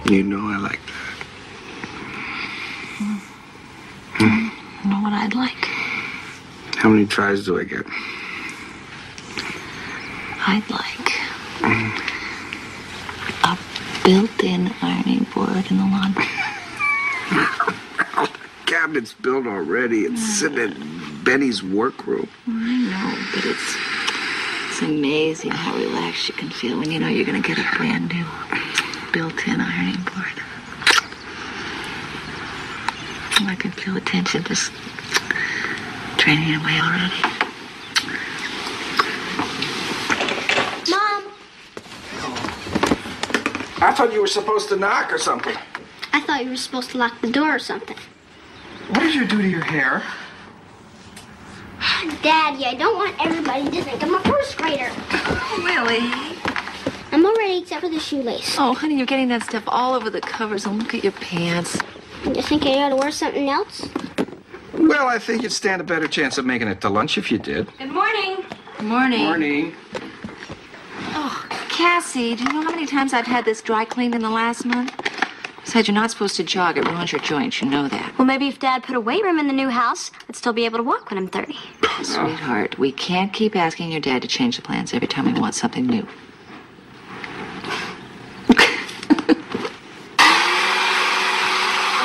You know I like that. You know what I'd like? How many tries do I get? I'd like a built-in ironing board in the laundry. The cabinet's built already. It's sitting in Benny's workroom. I know, but it's amazing how relaxed you can feel when you know you're going to get a brand new built-in ironing board. I can feel the tension just draining away already. Mom! I thought you were supposed to knock or something. I thought you were supposed to lock the door or something. What did you do to your hair? Daddy, I don't want everybody to think I'm a first grader. Really? I'm all ready except for the shoelace. Oh, honey, you're getting that stuff all over the covers, and look at your pants. You think I ought to wear something else? Well, I think you'd stand a better chance of making it to lunch if you did. Good morning. Good morning. Morning. Oh, Cassie, do you know how many times I've had this dry cleaned in the last month? Besides, you're not supposed to jog. It ruins your joints. You know that. Well, maybe if Dad put a weight room in the new house, I'd still be able to walk when I'm 30. Sweetheart, we can't keep asking your dad to change the plans every time we want something new.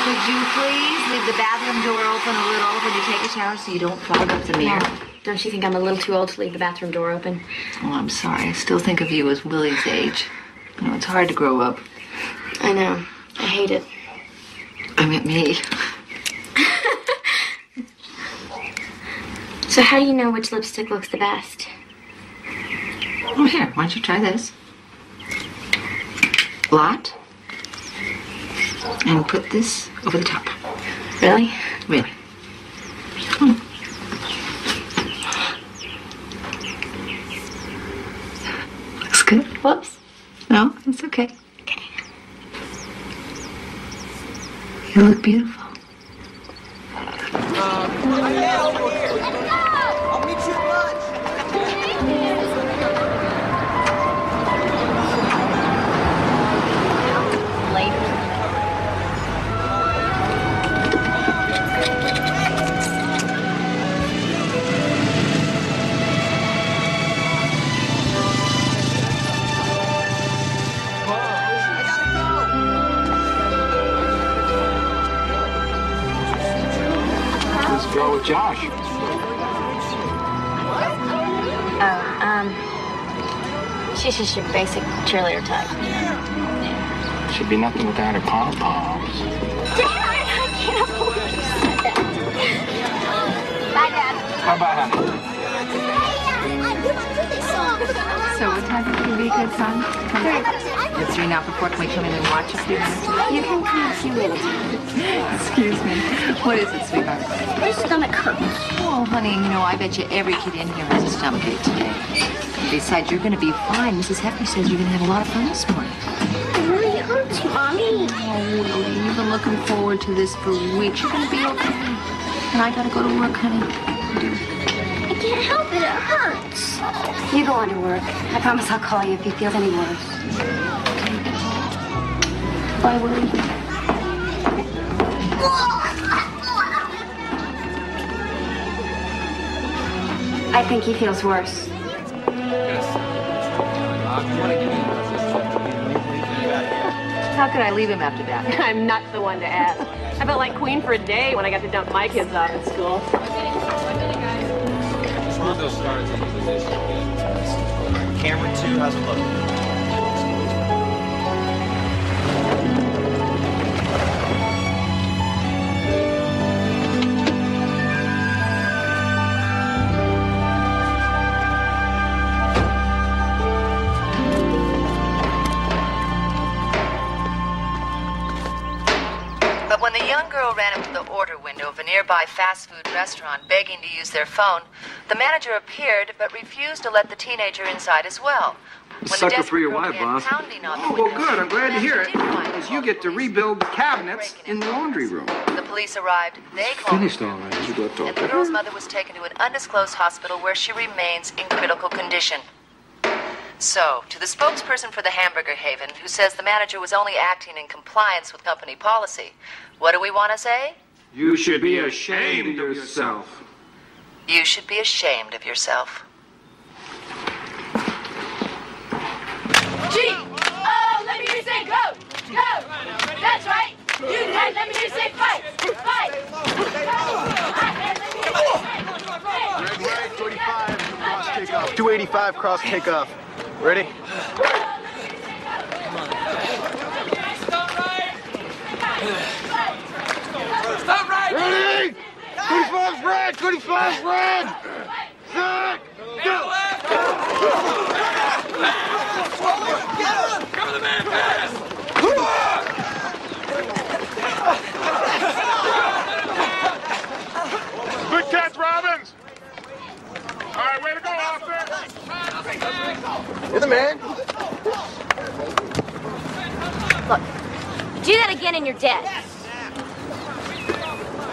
Would you please leave the bathroom door open a little when you take a shower so you don't fog up the mirror? Don't you think I'm a little too old to leave the bathroom door open? Oh, I'm sorry. I still think of you as Willie's age. You know, it's hard to grow up. I know. I hate it. I meant me. So how do you know which lipstick looks the best? Oh, here. Why don't you try this? Lot. And put this over the top. Really? Really. Looks good. Whoops. No, it's okay. You look beautiful. I'll meet you at lunch. Let's go with Josh. She's just your basic cheerleader type. Should be nothing without her pom-poms. Dad, I can't believe you said that. Bye, Dad. Bye-bye, honey. So what time can you be good, son? Come back. It's 3 now before. Can we come in and watch a few minutes? You can come a few minutes. Excuse me. What is it, sweetheart? My stomach hurts. Oh, honey, you know, I bet you every kid in here has a stomachache today. Besides, you're going to be fine. Mrs. Hefner says you're going to have a lot of fun this morning. It really hurts, Mommy. Oh, Willie, you've been looking forward to this for weeks. You're going to be okay. And I got to go to work, honey. I can't help it. It hurts. You go on to work. I promise I'll call you if you feel any worse. Bye, Willie. I think he feels worse. How could I leave him after that? I'm not the one to ask. I felt like queen for a day when I got to dump my kids off at school. Camera 2, how's it look? But when the young girl ran up to the order window of a nearby fast food restaurant begging to use their phone, the manager appeared but refused to let the teenager inside as well. When the Sucker for your desperate wife, girl began boss. pounding on the Oh, well, window, good. I'm glad to hear it. the manager did Because find you get to rebuild the cabinets in the laundry room. The police arrived. They called Finished all right. You go talk and to the her. girl's mother was taken to an undisclosed hospital where she remains in critical condition. So, to the spokesperson for the Hamburger Haven, who says the manager was only acting in compliance with company policy, what do we want to say? You should be ashamed of yourself. You should be ashamed of yourself. G! Oh, let me hear you say go! Go! That's right! You did! Let me hear you say fight! Fight! Red right, 25, cross takeoff. 285, cross takeoff. Ready? Stop right! Ready? 25's red! 25's red! Set! Go! Cover the man pass! Good catch, Robbins! All right, way to go, officer! You're the man. Look, do that again and you're dead.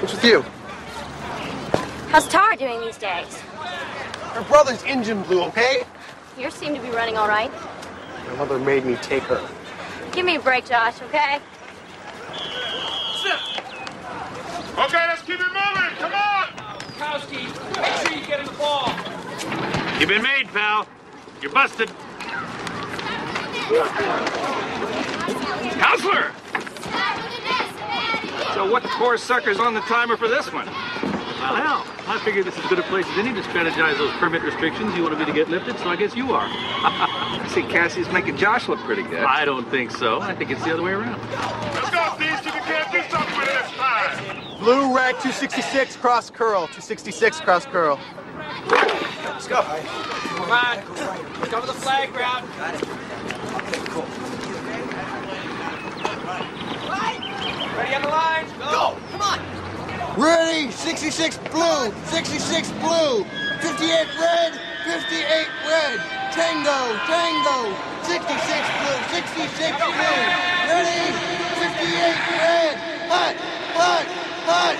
What's with you? How's Tara doing these days? Her brother's engine blew, okay? Yours seem to be running all right. My mother made me take her. Give me a break, Josh, okay? Okay, let's keep it moving. Come on! Kowski, make sure you get in the ball. You've been made, pal. You're busted. Counselor! So what poor sucker's on the timer for this one? Well, hell, I figured this is as good a place as any to strategize those permit restrictions you wanted me to get lifted, so I guess you are. I see Cassie's making Josh look pretty good. I don't think so. I think it's the other way around. Let's go, Steve. See if you can't do something with it this time. Blue, red, 266, cross curl. 266, cross curl. Let's go. Come on. Cover the flag ground. Got it. Okay, cool. Ready on the line? Go. Come on. Ready, 66 blue, 66 blue, 58 red, 58 red, tango, tango, 66 blue, 66 blue, ready, 58 red, hut, hut, hut.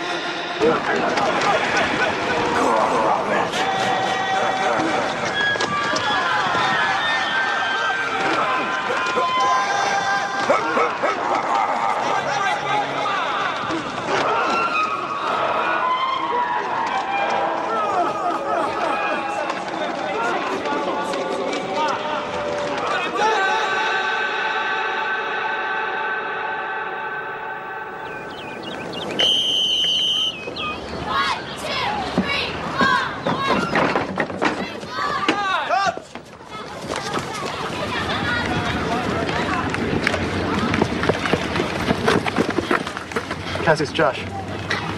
Cassie, it's Josh.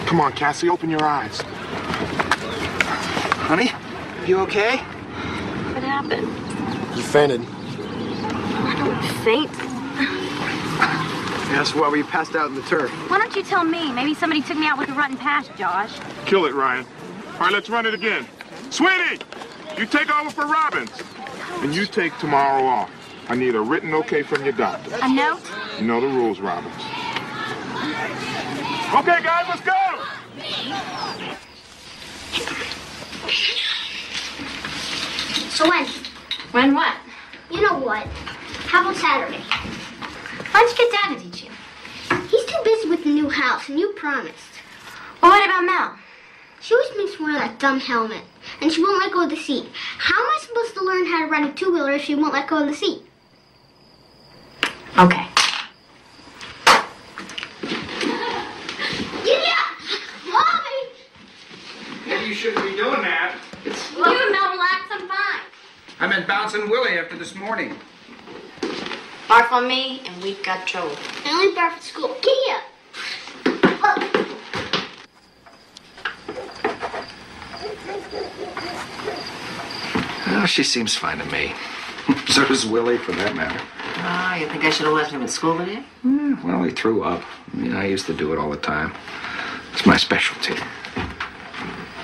Come on, Cassie, open your eyes. Honey, you okay? What happened? You fainted. I don't faint. That's why we passed out in the turf. Why don't you tell me? Maybe somebody took me out with a rotten pass, Josh. Kill it, Ryan. All right, let's run it again. Sweetie, you take over for Robbins. And you take tomorrow off. I need a written okay from your doctor. A note? You know the rules, Robbins. Okay, guys, let's go! So when? When what? You know what? How about Saturday? Why don't you get Dad to teach you? He's too busy with the new house, and you promised. Well, what about Mel? She always makes me wear that dumb helmet, and she won't let go of the seat. How am I supposed to learn how to ride a two-wheeler if she won't let go of the seat? Okay. Mommy! Maybe you shouldn't be doing that. You and Mel relax, I'm fine. I've been bouncing Willie after this morning. Barf on me, and we've got trouble. I only barf at school. Giddy up. Oh, she seems fine to me. So does Willie, for that matter. Oh, you think I should have left him at school today? Well, he threw up. I mean, I used to do it all the time. It's my specialty.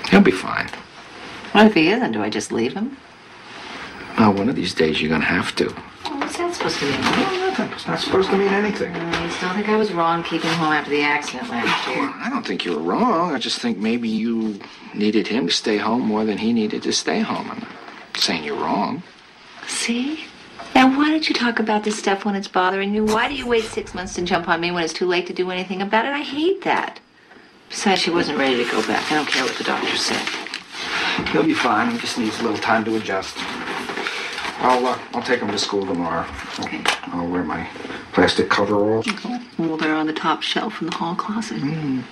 He'll be fine. What if he isn't? Do I just leave him? Well, one of these days you're gonna have to. Well, what's that supposed to mean? It's not supposed to mean anything. You still think I was wrong keeping him home after the accident last year? I don't think you were wrong. I just think maybe you needed him to stay home more than he needed to stay home. I'm not saying you're wrong. See? Now, why don't you talk about this stuff when it's bothering you? Why do you wait 6 months to jump on me when it's too late to do anything about it? I hate that. Besides, she wasn't ready to go back. I don't care what the doctor said. He'll be fine. He just needs a little time to adjust. I'll take him to school tomorrow. Okay. I'll wear my plastic coveralls. Okay. Well, they're on the top shelf in the hall closet. Mm.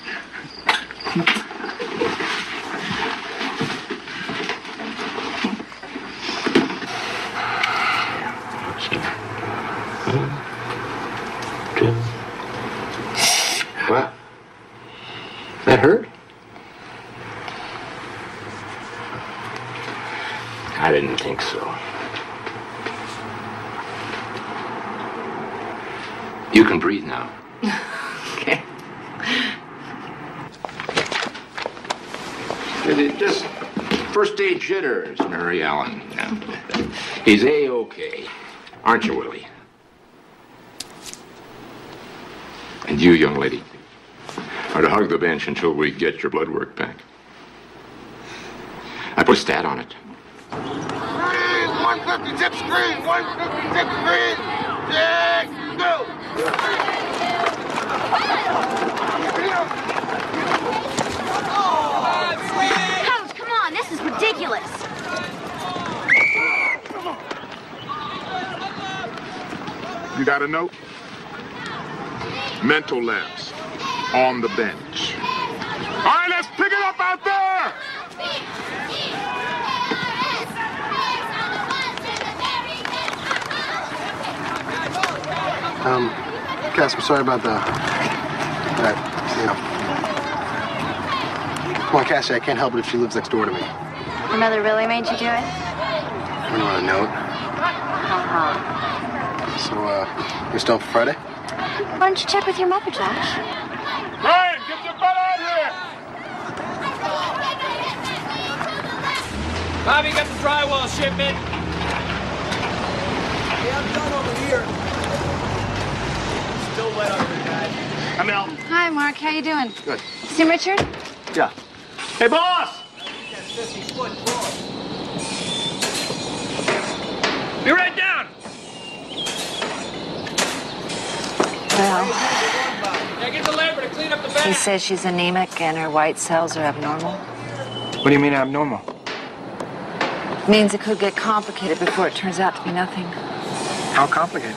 What? That hurt? I didn't think so. You can breathe now. Okay. Just first-stage jitters, Mary Ellen. He's A-OK. Aren't you, Willie? And you, young lady, are to hug the bench until we get your blood work back. I put a stat on it. Green, 150 tip screen, 150 tip screen. Jack, go. Coach, come on, this is ridiculous. You got a note? Mental lapse on the bench. All right, let's pick it up out there. Cass, I'm sorry about that, you know. Come on, Cassie, I can't help it if she lives next door to me. Your mother really made you do it? You want a note? So, you're still up for Friday? Why don't you check with your mother, Josh? Ryan, get your butt out here. Bobby, got the drywall shipment. Yeah, I'm done over here. Still wet over there, guys. I'm out. Hi, Mark. How you doing? Good. See Richard? Yeah. Hey, boss! That's 50-foot floor. Be right down. Well, Yeah, get the labor to clean up the back. he says she's anemic and her white cells are abnormal. What do you mean abnormal? Means it could get complicated before it turns out to be nothing. How complicated?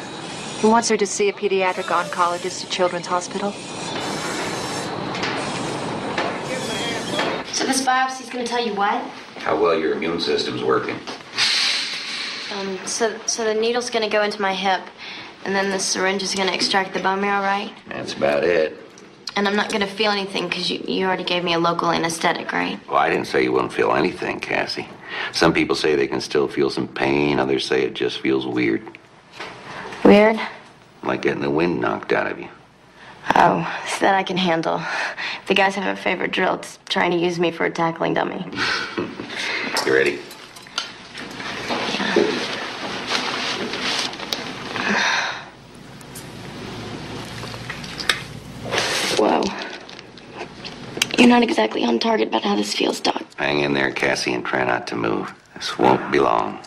He wants her to see a pediatric oncologist at Children's Hospital. So this biopsy's gonna tell you what? How well your immune system's working. So the needle's gonna go into my hip, and then the syringe is gonna extract the bone marrow, right? That's about it. And I'm not gonna feel anything because you already gave me a local anesthetic, right? Well, I didn't say you wouldn't feel anything, Cassie. Some people say they can still feel some pain. Others say it just feels weird. Weird? Like getting the wind knocked out of you. Oh, so that I can handle. The guys have a favorite drill. It's trying to use me for a tackling dummy. You ready? Whoa. You're not exactly on target about how this feels, Doc. Hang in there, Cassie, and try not to move. This won't be long.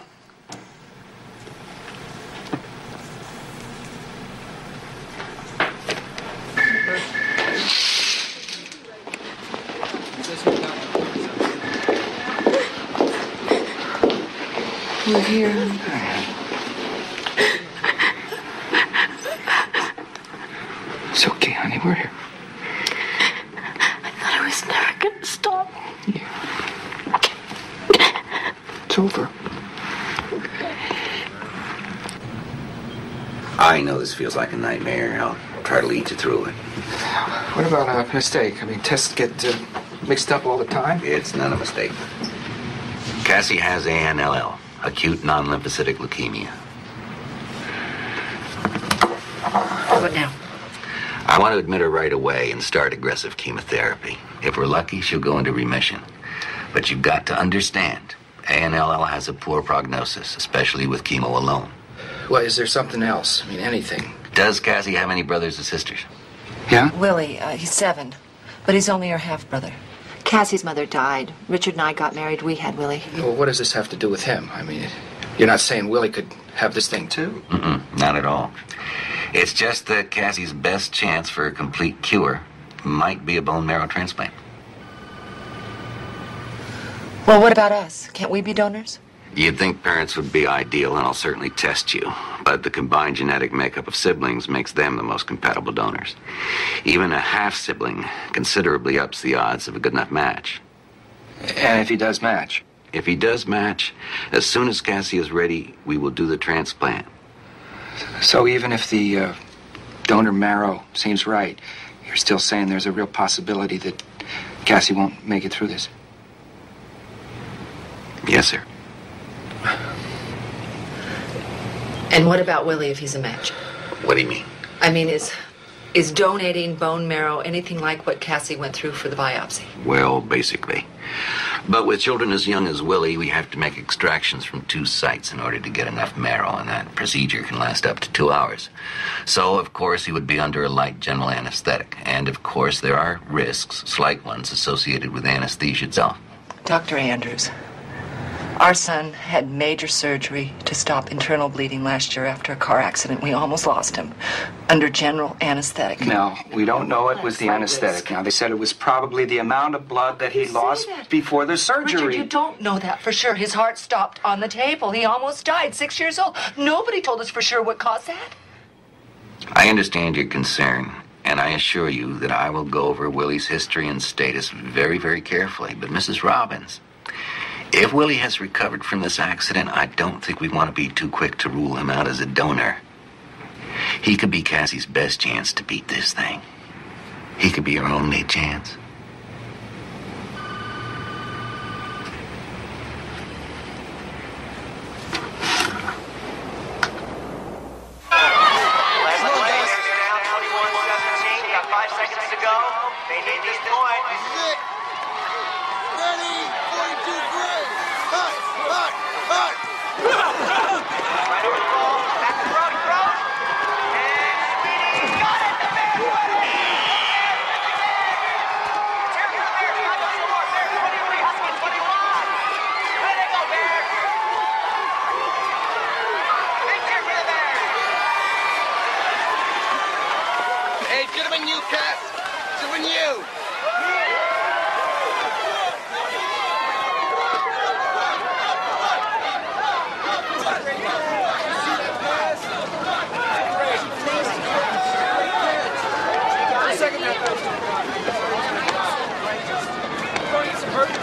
We're here. It's okay, honey. We're here. I thought I was never gonna stop. It's over. I know this feels like a nightmare. I'll try to lead you through it. What about a mistake? I mean, tests get mixed up all the time. It's not a mistake. Cassie has ANLL, acute non-lymphocytic leukemia. What now? I want to admit her right away and start aggressive chemotherapy. If we're lucky, she'll go into remission. But you've got to understand, ANLL has a poor prognosis, especially with chemo alone. Well, is there something else? I mean, anything. Does Cassie have any brothers or sisters? Yeah? Willie, he's 7, but he's only her half-brother. Cassie's mother died. Richard and I got married. We had Willie. Well, what does this have to do with him? I mean, You're not saying Willie could have this thing too? Not at all. It's just that Cassie's best chance for a complete cure might be a bone marrow transplant. Well, what about us? Can't we be donors? You'd think parents would be ideal, and I'll certainly test you. But the combined genetic makeup of siblings makes them the most compatible donors. Even a half-sibling considerably ups the odds of a good enough match. And if he does match? If he does match, as soon as Cassie is ready, we will do the transplant. So even if the donor marrow seems right, you're still saying there's a real possibility that Cassie won't make it through this? Yes, sir. And what about Willie if he's a match? What do you mean? I mean, is donating bone marrow anything like what Cassie went through for the biopsy? Well, basically. But with children as young as Willie, we have to make extractions from 2 sites in order to get enough marrow, and that procedure can last up to 2 hours. So, of course, he would be under a light general anesthetic. And, of course, there are risks, slight ones, associated with anesthesia itself. Dr. Andrews, our son had major surgery to stop internal bleeding last year after a car accident. We almost lost him under general anesthetic. No, we don't know it was the anesthetic. Now, they said it was probably the amount of blood that he lost before the surgery. Richard, you don't know that for sure. His heart stopped on the table. He almost died, 6 years old. Nobody told us for sure what caused that. I understand your concern, and I assure you that I will go over Willie's history and status very, very carefully. But, Mrs. Robbins, if Willie has recovered from this accident, I don't think we want to be too quick to rule him out as a donor. He could be Cassie's best chance to beat this thing. He could be her only chance.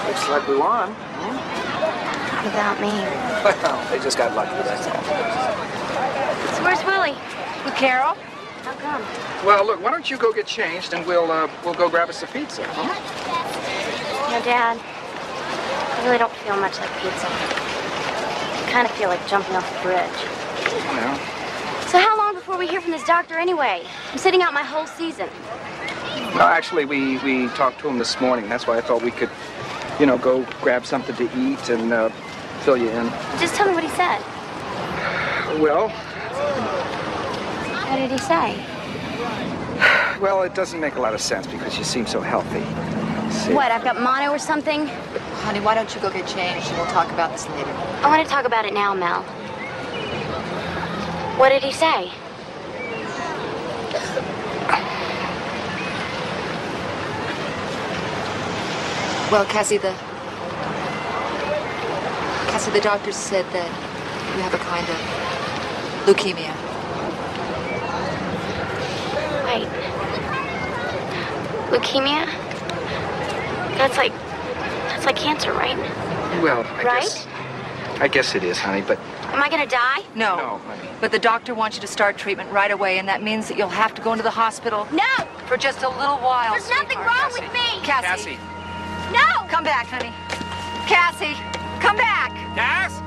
Looks like we won. Without me. Well, they just got lucky, that's all. So where's Willie? With Carol? How come? Well, look, why don't you go get changed and we'll go grab us a pizza, huh? No, Dad. I really don't feel much like pizza. I kind of feel like jumping off the bridge. Well. So how long before we hear from this doctor anyway? I'm sitting out my whole season. No, actually, we talked to him this morning. That's why I thought we could, go grab something to eat and fill you in. Just tell me what he said. Well, What did he say? well, it doesn't make a lot of sense because you seem so healthy. See? What, I've got mono or something? Honey, why don't you go get changed and we'll talk about this later. I want to talk about it now, Mel. What did he say? Well, Cassie, the doctor said that you have a kind of leukemia. Wait. Leukemia? That's like cancer, right? Well, Right? I guess it is, honey, but... Am I gonna die? No, honey. but the doctor wants you to start treatment right away, and that means that you'll have to go into the hospital. No! For just a little while. There's nothing wrong with me! Cassie. No! Come back, honey. Cassie, come back. Cass?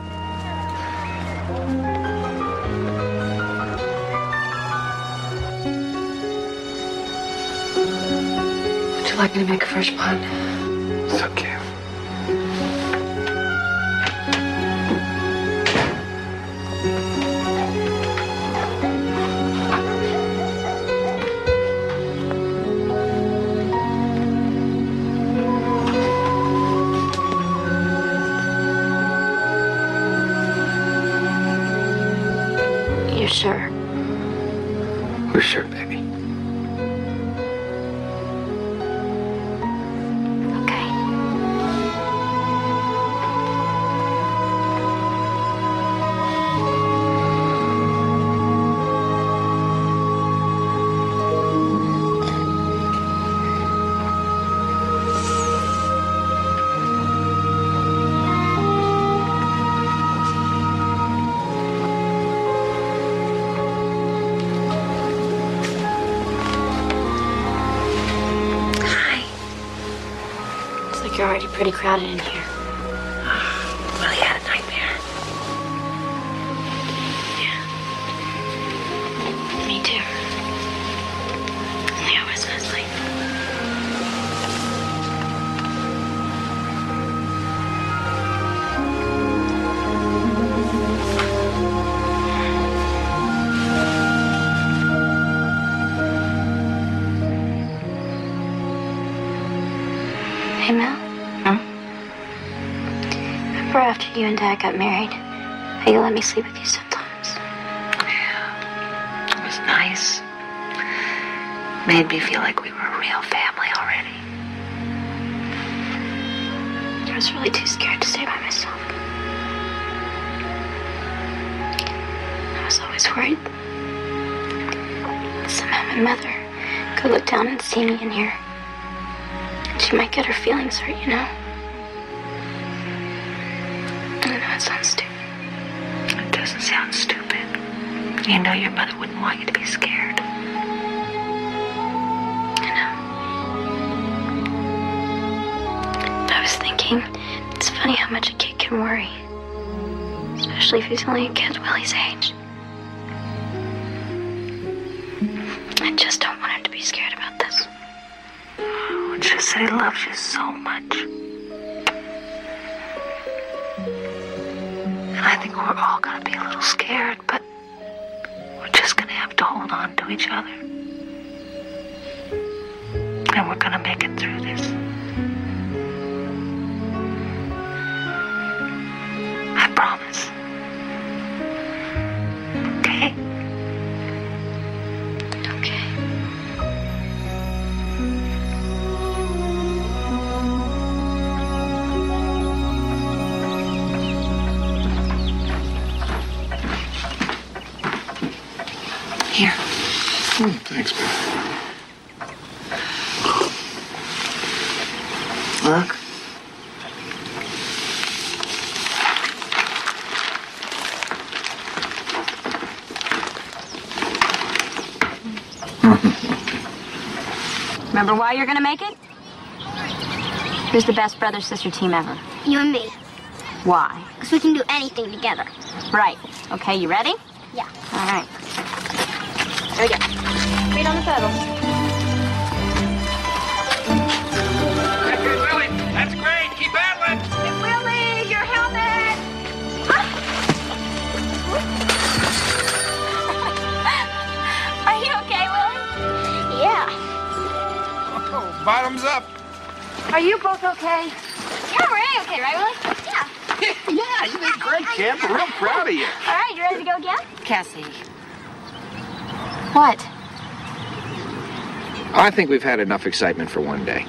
Would you like me to make a fresh pot? It's okay. You're sure? We're sure, baby. Okay. You're already pretty crowded in here. Willie had a nightmare. Yeah. Me too. Only I wasn't asleep. Hey, Mel. Remember after you and Dad got married, how you let me sleep with you sometimes? Yeah. It was nice. Made me feel like we were a real family already. I was really too scared to stay by myself. I was always worried somehow my mother could look down and see me in here. She might get her feelings hurt, you know? I know it sounds stupid. It doesn't sound stupid. You know your mother wouldn't want you to be scared. I know. I was thinking, it's funny how much a kid can worry. Especially if he's only a kid Willie's age. I just don't want him to be scared about this. Just that he loves you so much. And I think we're all gonna be a little scared, but we're just gonna have to hold on to each other. And we're gonna make it through this. I promise. Okay? Okay. Here. Thanks, baby. Look. Remember why you're gonna make it? Who's the best brother-sister team ever? You and me. Why? Because we can do anything together. Right. Okay, you ready? Yeah. All right. Here we go. Feet on the pedals. Okay, Willie, that's great. Keep battling. Hey, Willie, your helmet! Are you okay, Willie? Yeah. Oh, bottoms up. Are you both okay? Yeah, we're okay, right, Willie? Yeah. Yeah, you did great, kid. We're real proud of you. All right, you ready to go again? Cassie. What? I think we've had enough excitement for one day.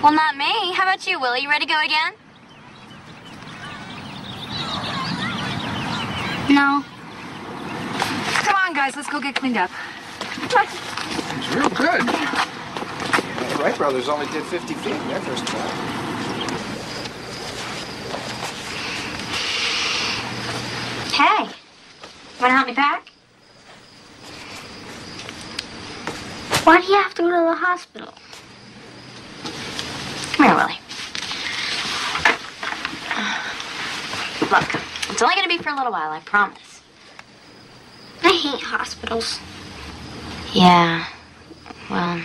Well, not me. How about you, Willie? You ready to go again? No. Come on, guys, let's go get cleaned up. It's real good. The Wright brothers only did 50 feet in their first try. Hey, you want to help me pack? Why do you have to go to the hospital? Come here, Willie. Look, it's only gonna be for a little while, I promise. I hate hospitals. Yeah. Well,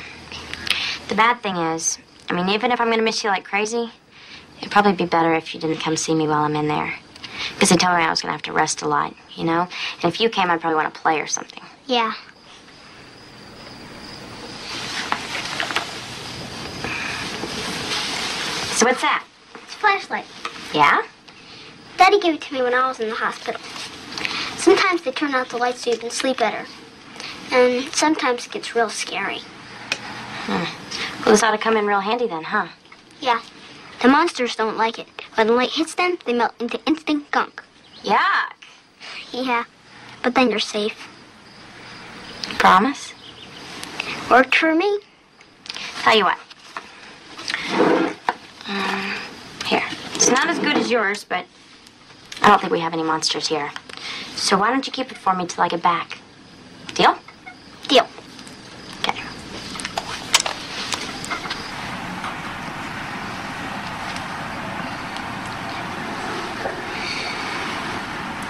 the bad thing is, I mean, even if I'm gonna miss you like crazy, it'd probably be better if you didn't come see me while I'm in there. Because they told me I was gonna have to rest a lot, you know? And if you came, I'd probably want to play or something. Yeah. So what's that? It's a flashlight. Yeah? Daddy gave it to me when I was in the hospital. Sometimes they turn out the lights so you can sleep better. And sometimes it gets real scary. Well, this ought to come in real handy then, huh? Yeah. The monsters don't like it. When the light hits them, they melt into instant gunk. Yuck. Yeah. But then you're safe. Promise? Worked for me. Tell you what. Here. It's not as good as yours, but I don't think we have any monsters here. So why don't you keep it for me till I get back? Deal? Deal. Okay.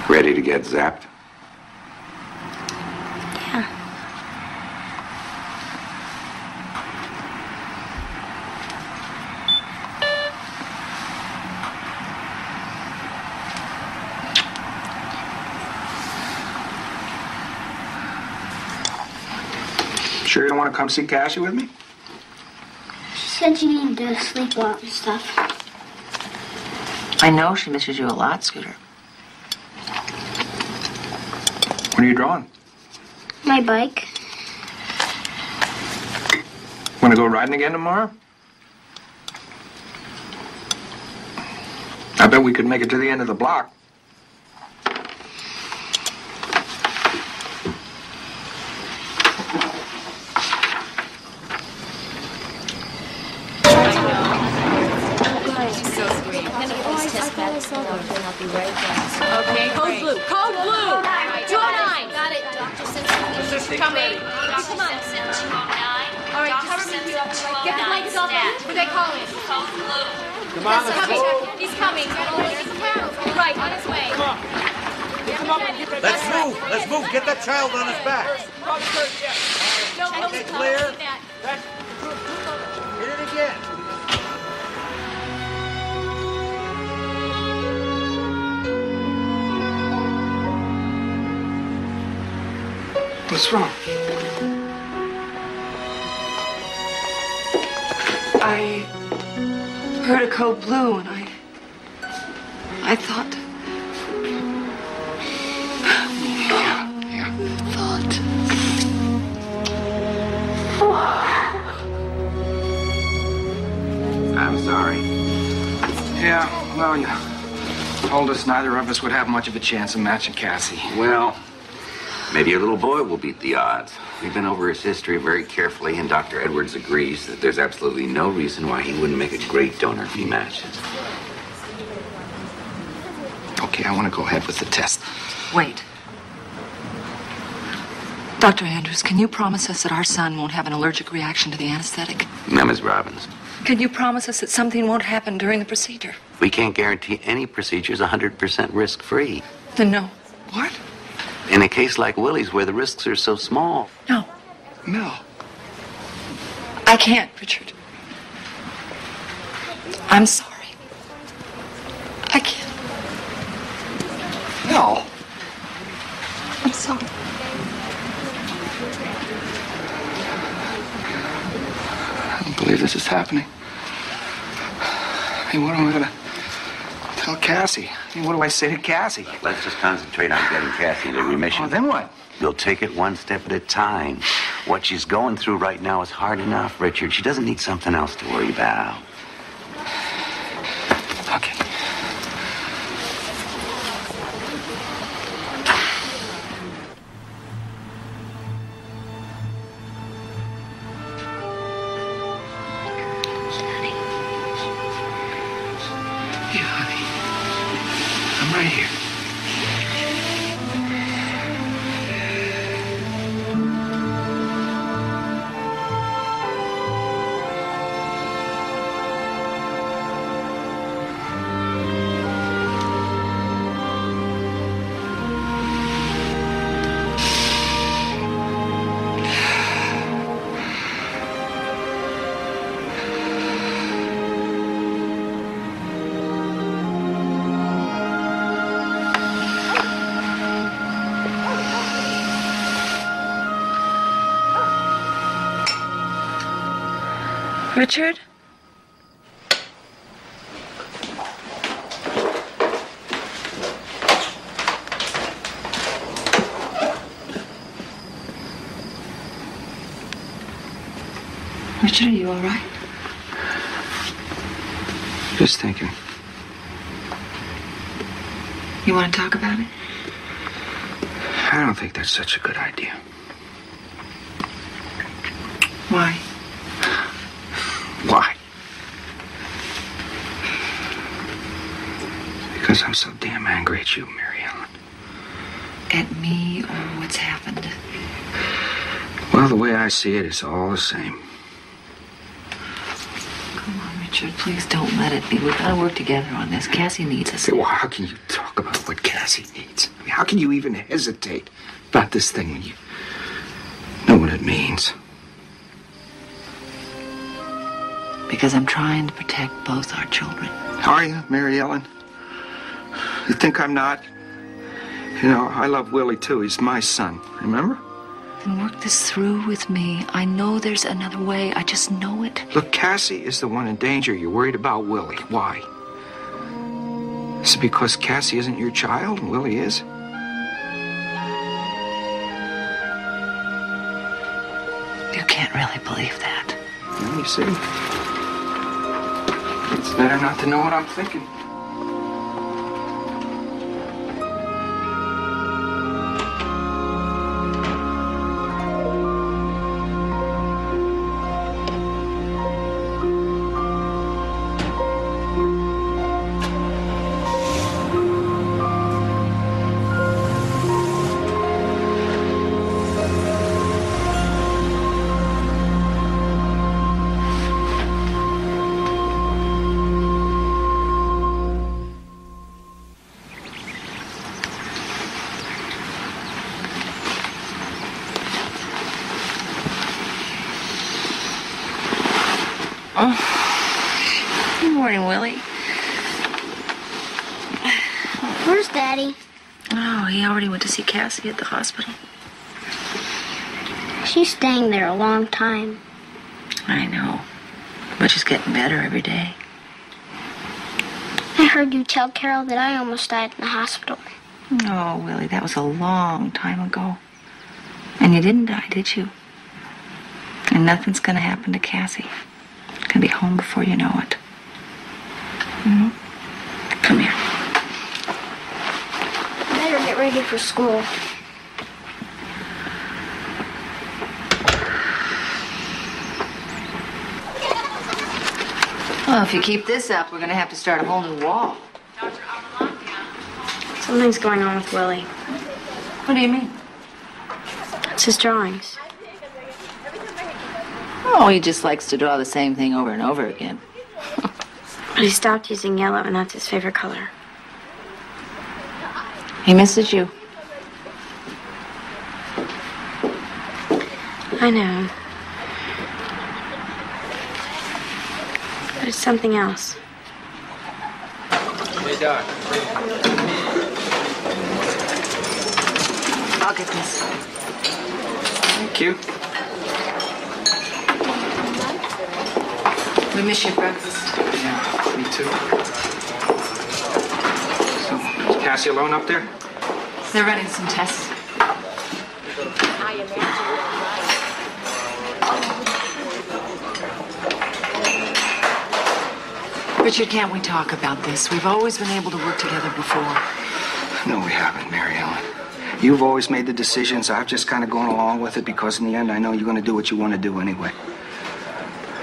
Ready to get zapped? Yeah. Sure you don't want to come see Cassie with me? She said you needed to sleep well and stuff. I know she misses you a lot, Scooter. What are you drawing? My bike. Want to go riding again tomorrow? I bet we could make it to the end of the block. Okay, code blue. Code blue. 209. Got it. Dr. Simpson. Coming. Come on. All right, cover me. Get the blankets off. Who they calling? Code blue. Come on, let's go. He's coming. Right, on his way. Come on. Let's move. Let's move. Get that child on his back. Okay, clear. Hit it again. What's wrong? I heard a code blue and I thought. I'm sorry. Yeah, well, you told us neither of us would have much of a chance of matching Cassie. Well, maybe your little boy will beat the odds. We've been over his history very carefully, and Dr. Edwards agrees that there's absolutely no reason why he wouldn't make a great donor if he matches. Okay, I want to go ahead with the test. Wait. Dr. Andrews, can you promise us that our son won't have an allergic reaction to the anesthetic? Now, Ms. Robbins, Can you promise us that something won't happen during the procedure? we can't guarantee any procedure is 100% risk-free. Then no. What? In a case like Willie's, where the risks are so small. No. No. I can't, Richard. I'm sorry. I can't. No. I'm sorry. I don't believe this is happening. I mean, what am I going to tell Cassie? I mean, what do I say to Cassie? Let's just concentrate on getting Cassie into remission. Oh, then what? You'll take it one step at a time. What she's going through right now is hard enough, Richard. She doesn't need something else to worry about. Okay. Yeah, honey. I'm right here. Richard? Richard, are you all right? Just thinking. You want to talk about it? I don't think that's such a good idea. Why? Why? Because I'm so damn angry at you, Mary Ellen. At me or what's happened? Well, the way I see it, it's all the same. Come on, Richard, please don't let it be. We've got to work together on this. Cassie needs us. Well, how can you talk about what Cassie needs? I mean, how can you even hesitate about this thing when you know what it means? Because I'm trying to protect both our children. Are you, Mary Ellen? You think I'm not? You know, I love Willie, too. He's my son, remember? Then work this through with me. I know there's another way. I just know it. Look, Cassie is the one in danger. You're worried about Willie. Why? Is it because Cassie isn't your child and Willie is? You can't really believe that. Well, you see, it's better not to know what I'm thinking. Good morning, Willie. Where's Daddy? Oh, he already went to see Cassie at the hospital. She's staying there a long time. I know. But she's getting better every day. I heard you tell Carol that I almost died in the hospital. Oh, Willie, that was a long time ago. And you didn't die, did you? And nothing's gonna happen to Cassie. Gonna be home before you know it. Mm-hmm. Come here. Better get ready for school. Well, if you keep this up, we're gonna have to start a whole new wall. Something's going on with Willie. What do you mean? It's his drawings. Oh, he just likes to draw the same thing over and over again. But he stopped using yellow, and that's his favorite color. He misses you. I know. But it's something else. Hey, Doc. I'll get this. Thank you. We miss your breakfast. Yeah, me too. So, is Cassie alone up there? They're running some tests. Richard, can't we talk about this? We've always been able to work together before. No, we haven't, Mary Ellen. You've always made the decisions. I've just kind of gone along with it because in the end I know you're going to do what you want to do anyway.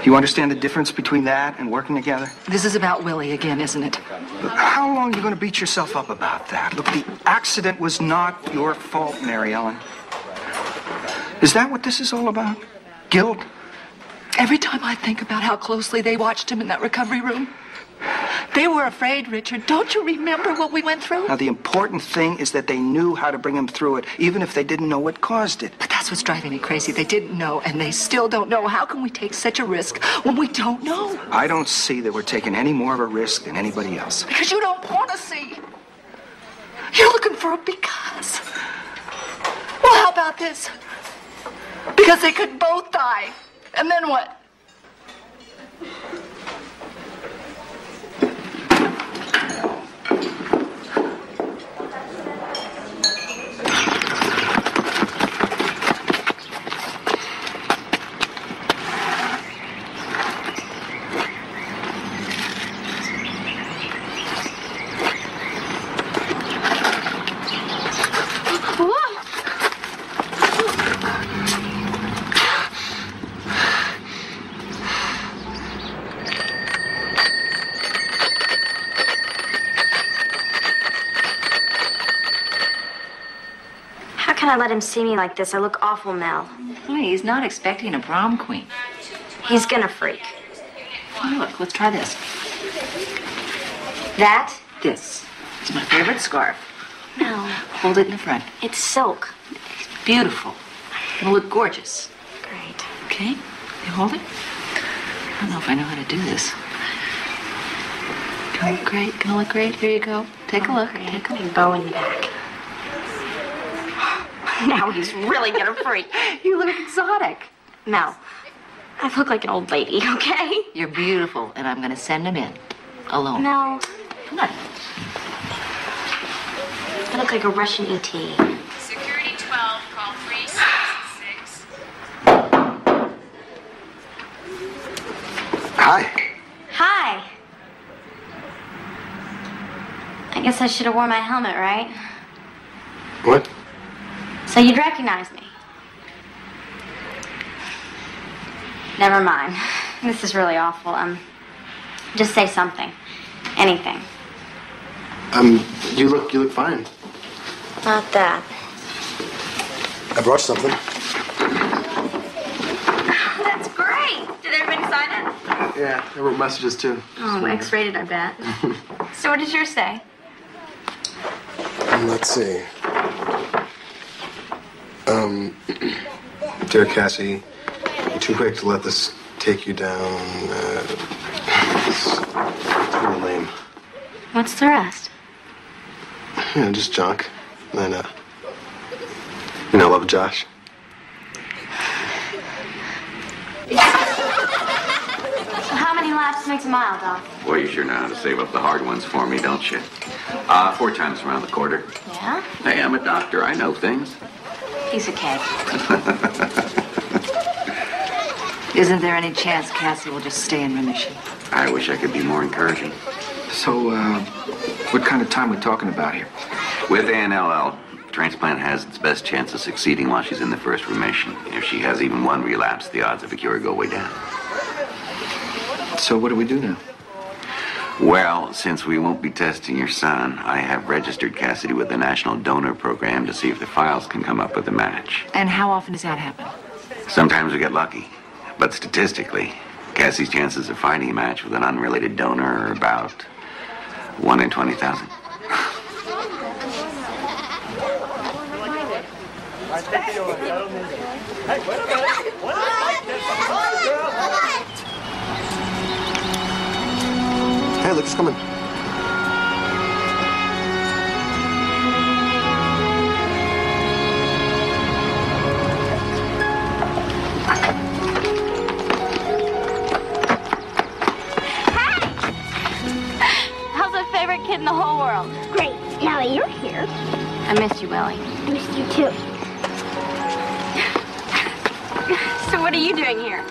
You understand the difference between that and working together? This is about Willie again, isn't it? Look, how long are you going to beat yourself up about that? Look, the accident was not your fault, Mary Ellen. Is that what this is all about? Guilt? Every time I think about how closely they watched him in that recovery room, they were afraid, Richard. Don't you remember what we went through? Now, the important thing is that they knew how to bring him through it, even if they didn't know what caused it. But that's what's driving me crazy. They didn't know, and they still don't know. How can we take such a risk when we don't know? I don't see that we're taking any more of a risk than anybody else. Because you don't want to see. You're looking for a because. Well, how about this? Because they could both die. And then what? can I let him see me like this? I look awful, Mel. Hey, he's not expecting a prom queen. He's gonna freak. Oh, look, let's try this. That? This. It's my favorite scarf. No. Hold it in the front. It's silk. It's beautiful. It'll look gorgeous. Great. Okay? You hold it? I don't know if I know how to do this. Gonna look great. Gonna look great. Here you go. Take a look. Great. Take a big bow in the back. Now he's really gonna freak. You look exotic. Mel, I look like an old lady, okay? You're beautiful, and I'm gonna send him in. Alone. Mel. Come on. I look like a Russian ET. Security 12, call 366. Hi. Hi. I guess I should have worn my helmet, right? What? So you'd recognize me. Never mind. This is really awful. Just say something. Anything. You look fine. Not that. I brought something. That's great. Did everybody sign it? Yeah, I wrote messages too. Oh, X-rated, I bet. So what does yours say? Let's see. Dear Cassie, you're too quick to let this take you down. It's really lame. What's the rest? Yeah, just junk. And, I love Josh. So how many laps makes a mile, Doc? Boy, you sure know how to save up the hard ones for me, don't you? 4 times around the quarter. Yeah? Hey, I'm a doctor. I know things. Piece of cake. Isn't there any chance Cassie will just stay in remission? I wish I could be more encouraging. So, what kind of time are we talking about here? With ANLL, transplant has its best chance of succeeding while she's in the first remission. If she has even one relapse, the odds of a cure go way down. So what do we do now? Well, since we won't be testing your son, I have registered Cassidy with the National Donor Program to see if the files can come up with a match. And how often does that happen? Sometimes we get lucky, but statistically, Cassie's chances of finding a match with an unrelated donor are about 1 in 20,000. Hey, look, it's coming. How's our favorite kid in the whole world? Great. Now that you're here, I miss you, Willie. I missed you too. So what are you doing here?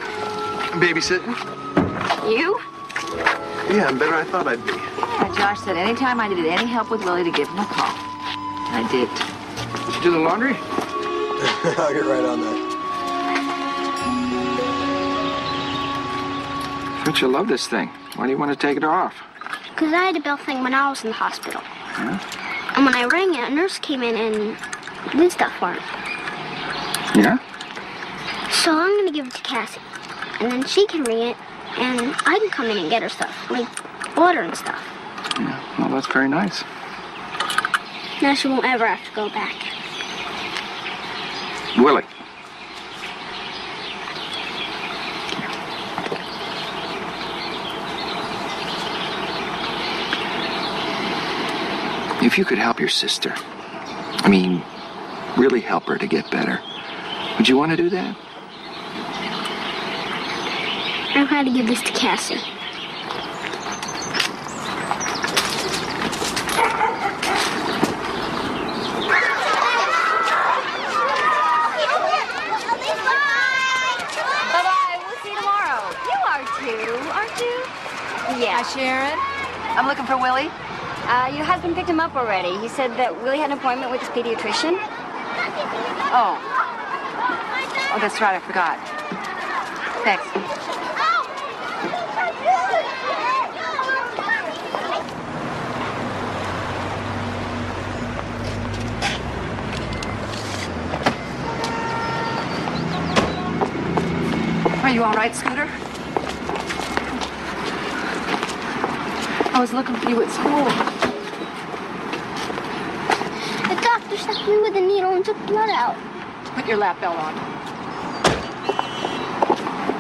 Babysitting? You? Yeah, I'm better than I thought I'd be. Yeah, Josh said anytime I needed any help with Willie to give him a call. I did. Did you do the laundry? I'll get right on that. Don't you love this thing? Why do you want to take it off? Because I had a bell thing when I was in the hospital. Yeah? And when I rang it, a nurse came in and did stuff for me. Yeah? So I'm going to give it to Cassie. And then she can ring it, and I can come in and get her stuff, like water and stuff. Yeah. Well, that's very nice. Now she won't ever have to go back. Willie. If you could help your sister, I mean, really help her to get better, would you want to do that? I've got to give this to Cassie. Bye-bye. We'll see you tomorrow. You are too, aren't you? Yeah. Hi, Sharon. I'm looking for Willie. Your husband picked him up already. He said that Willie had an appointment with his pediatrician. Oh, that's right. I forgot. Thanks. Are you all right, Scooter? I was looking for you at school. The doctor stuck me with a needle and took blood out. Put your lap belt on.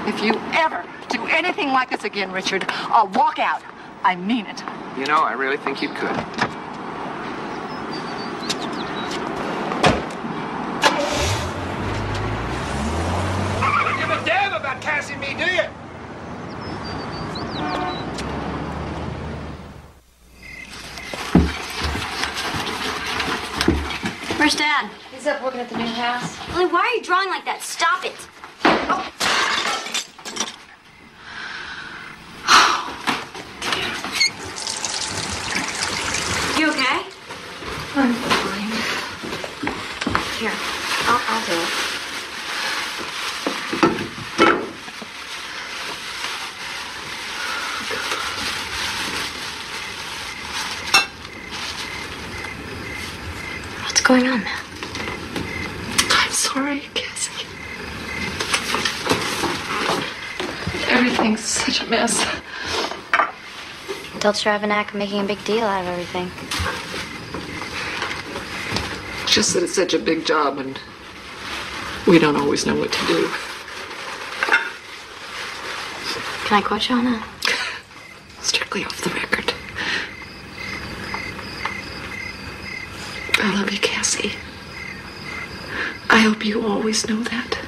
If you ever do anything like this again, Richard, I'll walk out. I mean it. You know, I really think you could. You give a damn about Cassie and me, do you? Where's Dad? He's up working at the new house. Lily, why are you drawing like that? Stop it. You okay? I'm fine. Here, I'll do it. What's going on, Matt? I'm sorry, Cassie. Everything's such a mess. Adults sure have a knack of making a big deal out of everything. Just that it's such a big job and we don't always know what to do. Can I quote you on that? Strictly off the record. I love you, Cassie. I hope you always know that.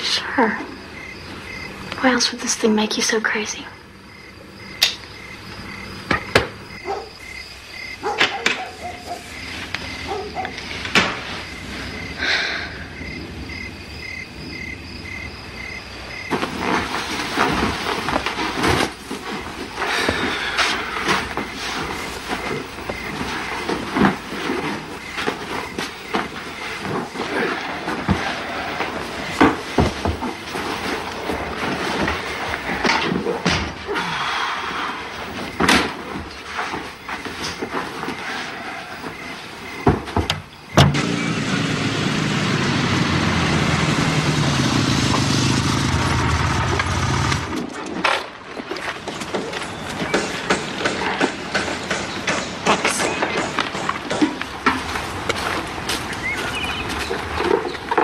Sure. Why else would this thing make you so crazy?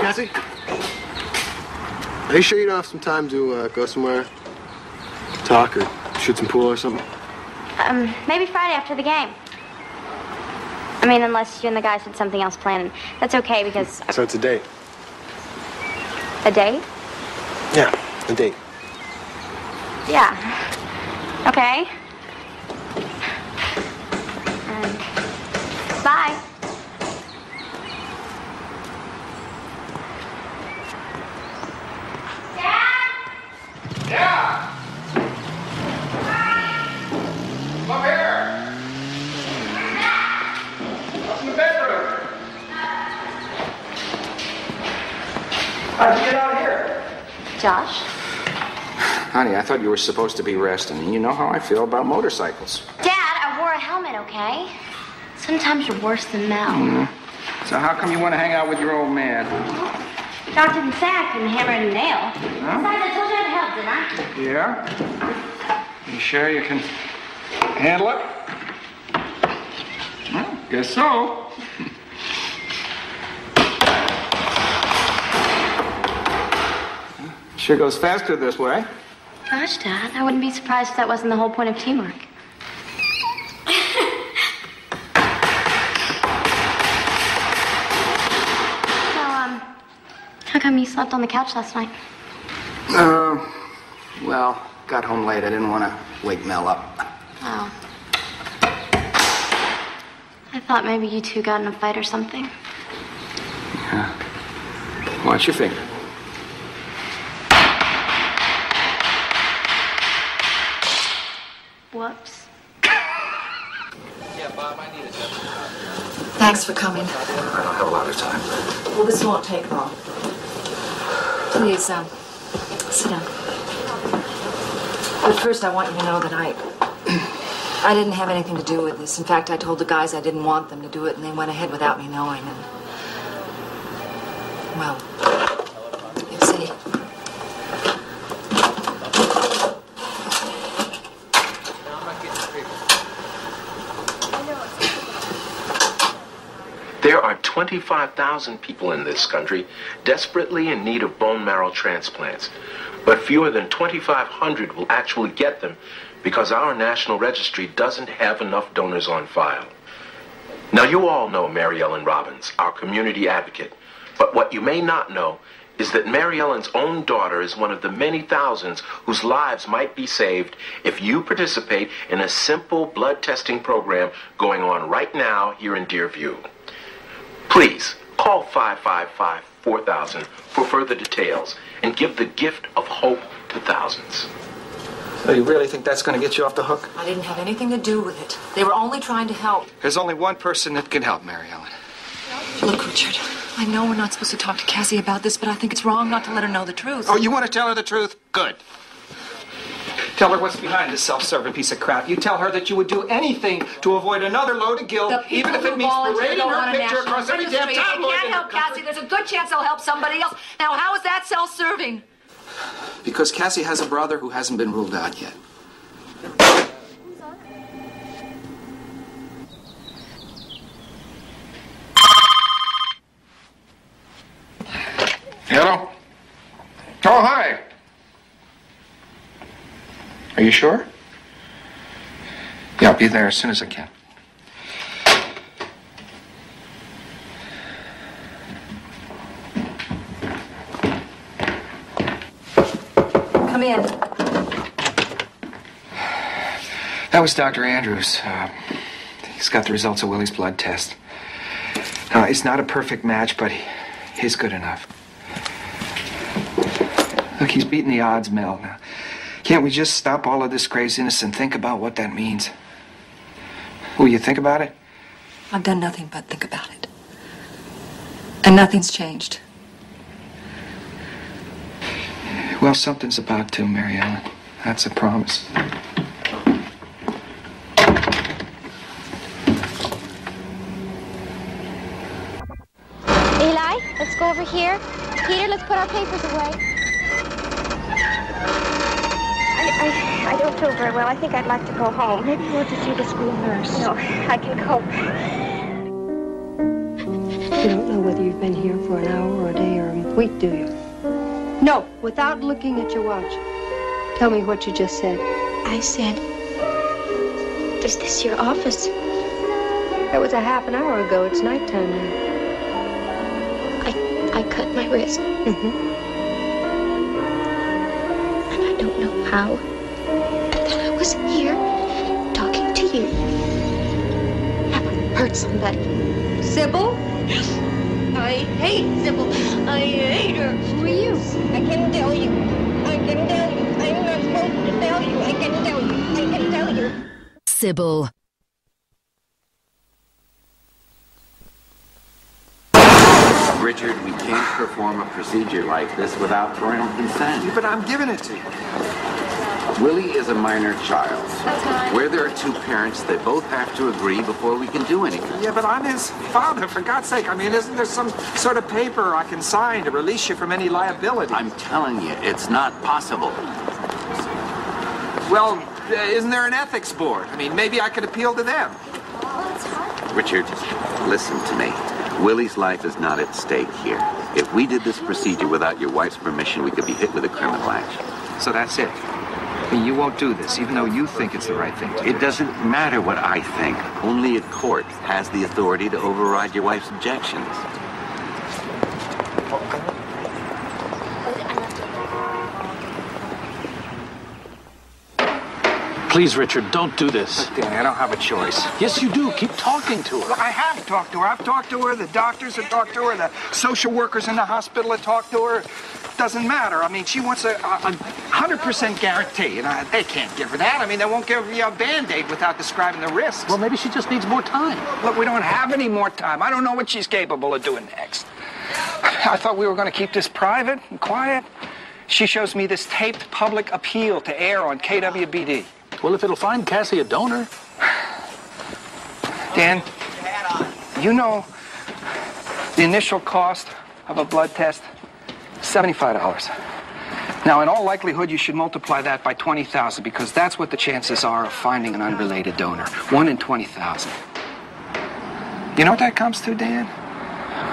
Cassie? Are you sure you don't have some time to go somewhere? Talk or shoot some pool or something? Maybe Friday after the game. I mean, unless you and the guys had something else planned. That's okay because... So it's a date? A date? Yeah, a date. Yeah. Okay. Bye. Yeah! Come here! What's in the bedroom? How'd you get out here? Josh? Honey, I thought you were supposed to be resting, and you know how I feel about motorcycles. Dad, I wore a helmet, okay? Sometimes you're worse than Mel. So how come you want to hang out with your old man? Doc didn't say I couldn't hammer a nail. Huh? Besides, I told you I had help, didn't I? Yeah? You sure you can handle it? Well, guess so. Sure goes faster this way. Gosh, Dad, I wouldn't be surprised if that wasn't the whole point of teamwork. How come you slept on the couch last night? Well, got home late. I didn't want to wake Mel up. Oh. I thought maybe you two got in a fight or something. Yeah. Watch your finger. Whoops. Yeah, Bob, I need a Thanks for coming. I don't have a lot of time. Well, this won't take long. Please, sit down. But first, I want you to know that I didn't have anything to do with this. In fact, I told the guys I didn't want them to do it, and they went ahead without me knowing. And Well, you see. There are 25,000 people in this country desperately in need of bone marrow transplants, but fewer than 2,500 will actually get them because our national registry doesn't have enough donors on file. Now, you all know Mary Ellen Robbins, our community advocate, but what you may not know is that Mary Ellen's own daughter is one of the many thousands whose lives might be saved if you participate in a simple blood testing program going on right now here in Deerview. Please, call 555-4000 for further details and give the gift of hope to thousands. So you really think that's going to get you off the hook? I didn't have anything to do with it. They were only trying to help. There's only one person that can help, Mary Ellen. Look, Richard, I know we're not supposed to talk to Cassie about this, but I think it's wrong not to let her know the truth. Oh, you want to tell her the truth? Good. Tell her what's behind this self-serving piece of crap. You tell her that you would do anything to avoid another load of guilt, even if it means parading her picture across every damn tabloid. They can't help Cassie. There's a good chance they'll help somebody else. Now, how is that self-serving? Because Cassie has a brother who hasn't been ruled out yet. Hello? Oh, hi. Are you sure? Yeah, I'll be there as soon as I can. Come in. That was Dr. Andrews. He's got the results of Willie's blood test. It's not a perfect match, but he's good enough. Look, he's beating the odds, Mel. Now, can't we just stop all of this craziness and think about what that means? Will you think about it? I've done nothing but think about it. And nothing's changed. Well, something's about to, Mary Ellen. That's a promise. Eli, let's go over here. Peter, let's put our papers away. I don't feel very well. I think I'd like to go home. Maybe you want to see the school nurse. No, I can cope. You don't know whether you've been here for an hour or a day or a week, do you? No, without looking at your watch. Tell me what you just said. I said, is this your office? That was a half an hour ago. It's nighttime now. I cut my wrist. Mm-hmm. And I don't know how. That I was here talking to you. Have I hurt somebody? Sybil? I hate Sybil. I hate her. Who are you? I can tell you. I can tell you. I'm not supposed to tell you. I can tell you. I can tell you. Sybil. Richard, we can't perform a procedure like this without parental consent. Yeah, but I'm giving it to you. Willie is a minor child. Where there are two parents, they both have to agree before we can do anything. Yeah, but I'm his father, for God's sake. I mean, isn't there some sort of paper I can sign to release you from any liability? I'm telling you, it's not possible. Well, isn't there an ethics board? I mean, maybe I could appeal to them. Richard, listen to me. Willie's life is not at stake here. If we did this procedure without your wife's permission, we could be hit with a criminal action. So that's it. I mean, you won't do this, even though you think it's the right thing to do. It doesn't matter what I think. Only a court has the authority to override your wife's objections. Please, Richard, don't do this. Look, Danny, I don't have a choice. Yes, you do. Keep talking to her. Well, I have talked to her. I've talked to her. The doctors have talked to her. The social workers in the hospital have talked to her. Doesn't matter. I mean, she wants a 100% guarantee, and they can't give her that. I mean, they won't give you a Band-Aid without describing the risks. Well, maybe she just needs more time. Look, we don't have any more time. I don't know what she's capable of doing next. I thought we were going to keep this private and quiet. She shows me this taped public appeal to air on KWBD. Well, if it'll find Cassie a donor. Dan, you know the initial cost of a blood test? $75. Now, in all likelihood, you should multiply that by 20,000 because that's what the chances are of finding an unrelated donor. 1 in 20,000. You know what that comes to, Dan?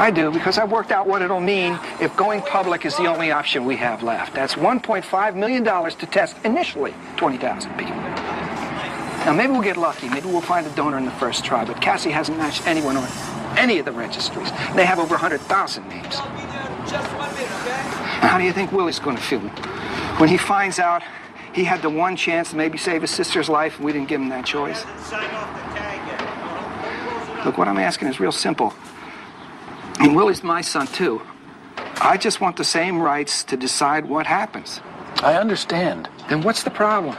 I do, because I've worked out what it'll mean if going public is the only option we have left. That's $1.5 million to test initially 20,000 people. Now, maybe we'll get lucky. Maybe we'll find a donor in the first try, but Cassie hasn't matched anyone on any of the registries. They have over 100,000 names. Now, how do you think Willie's going to feel when he finds out he had the one chance to maybe save his sister's life and we didn't give him that choice? Look, what I'm asking is real simple. And Willie's my son, too. I just want the same rights to decide what happens. I understand. Then what's the problem?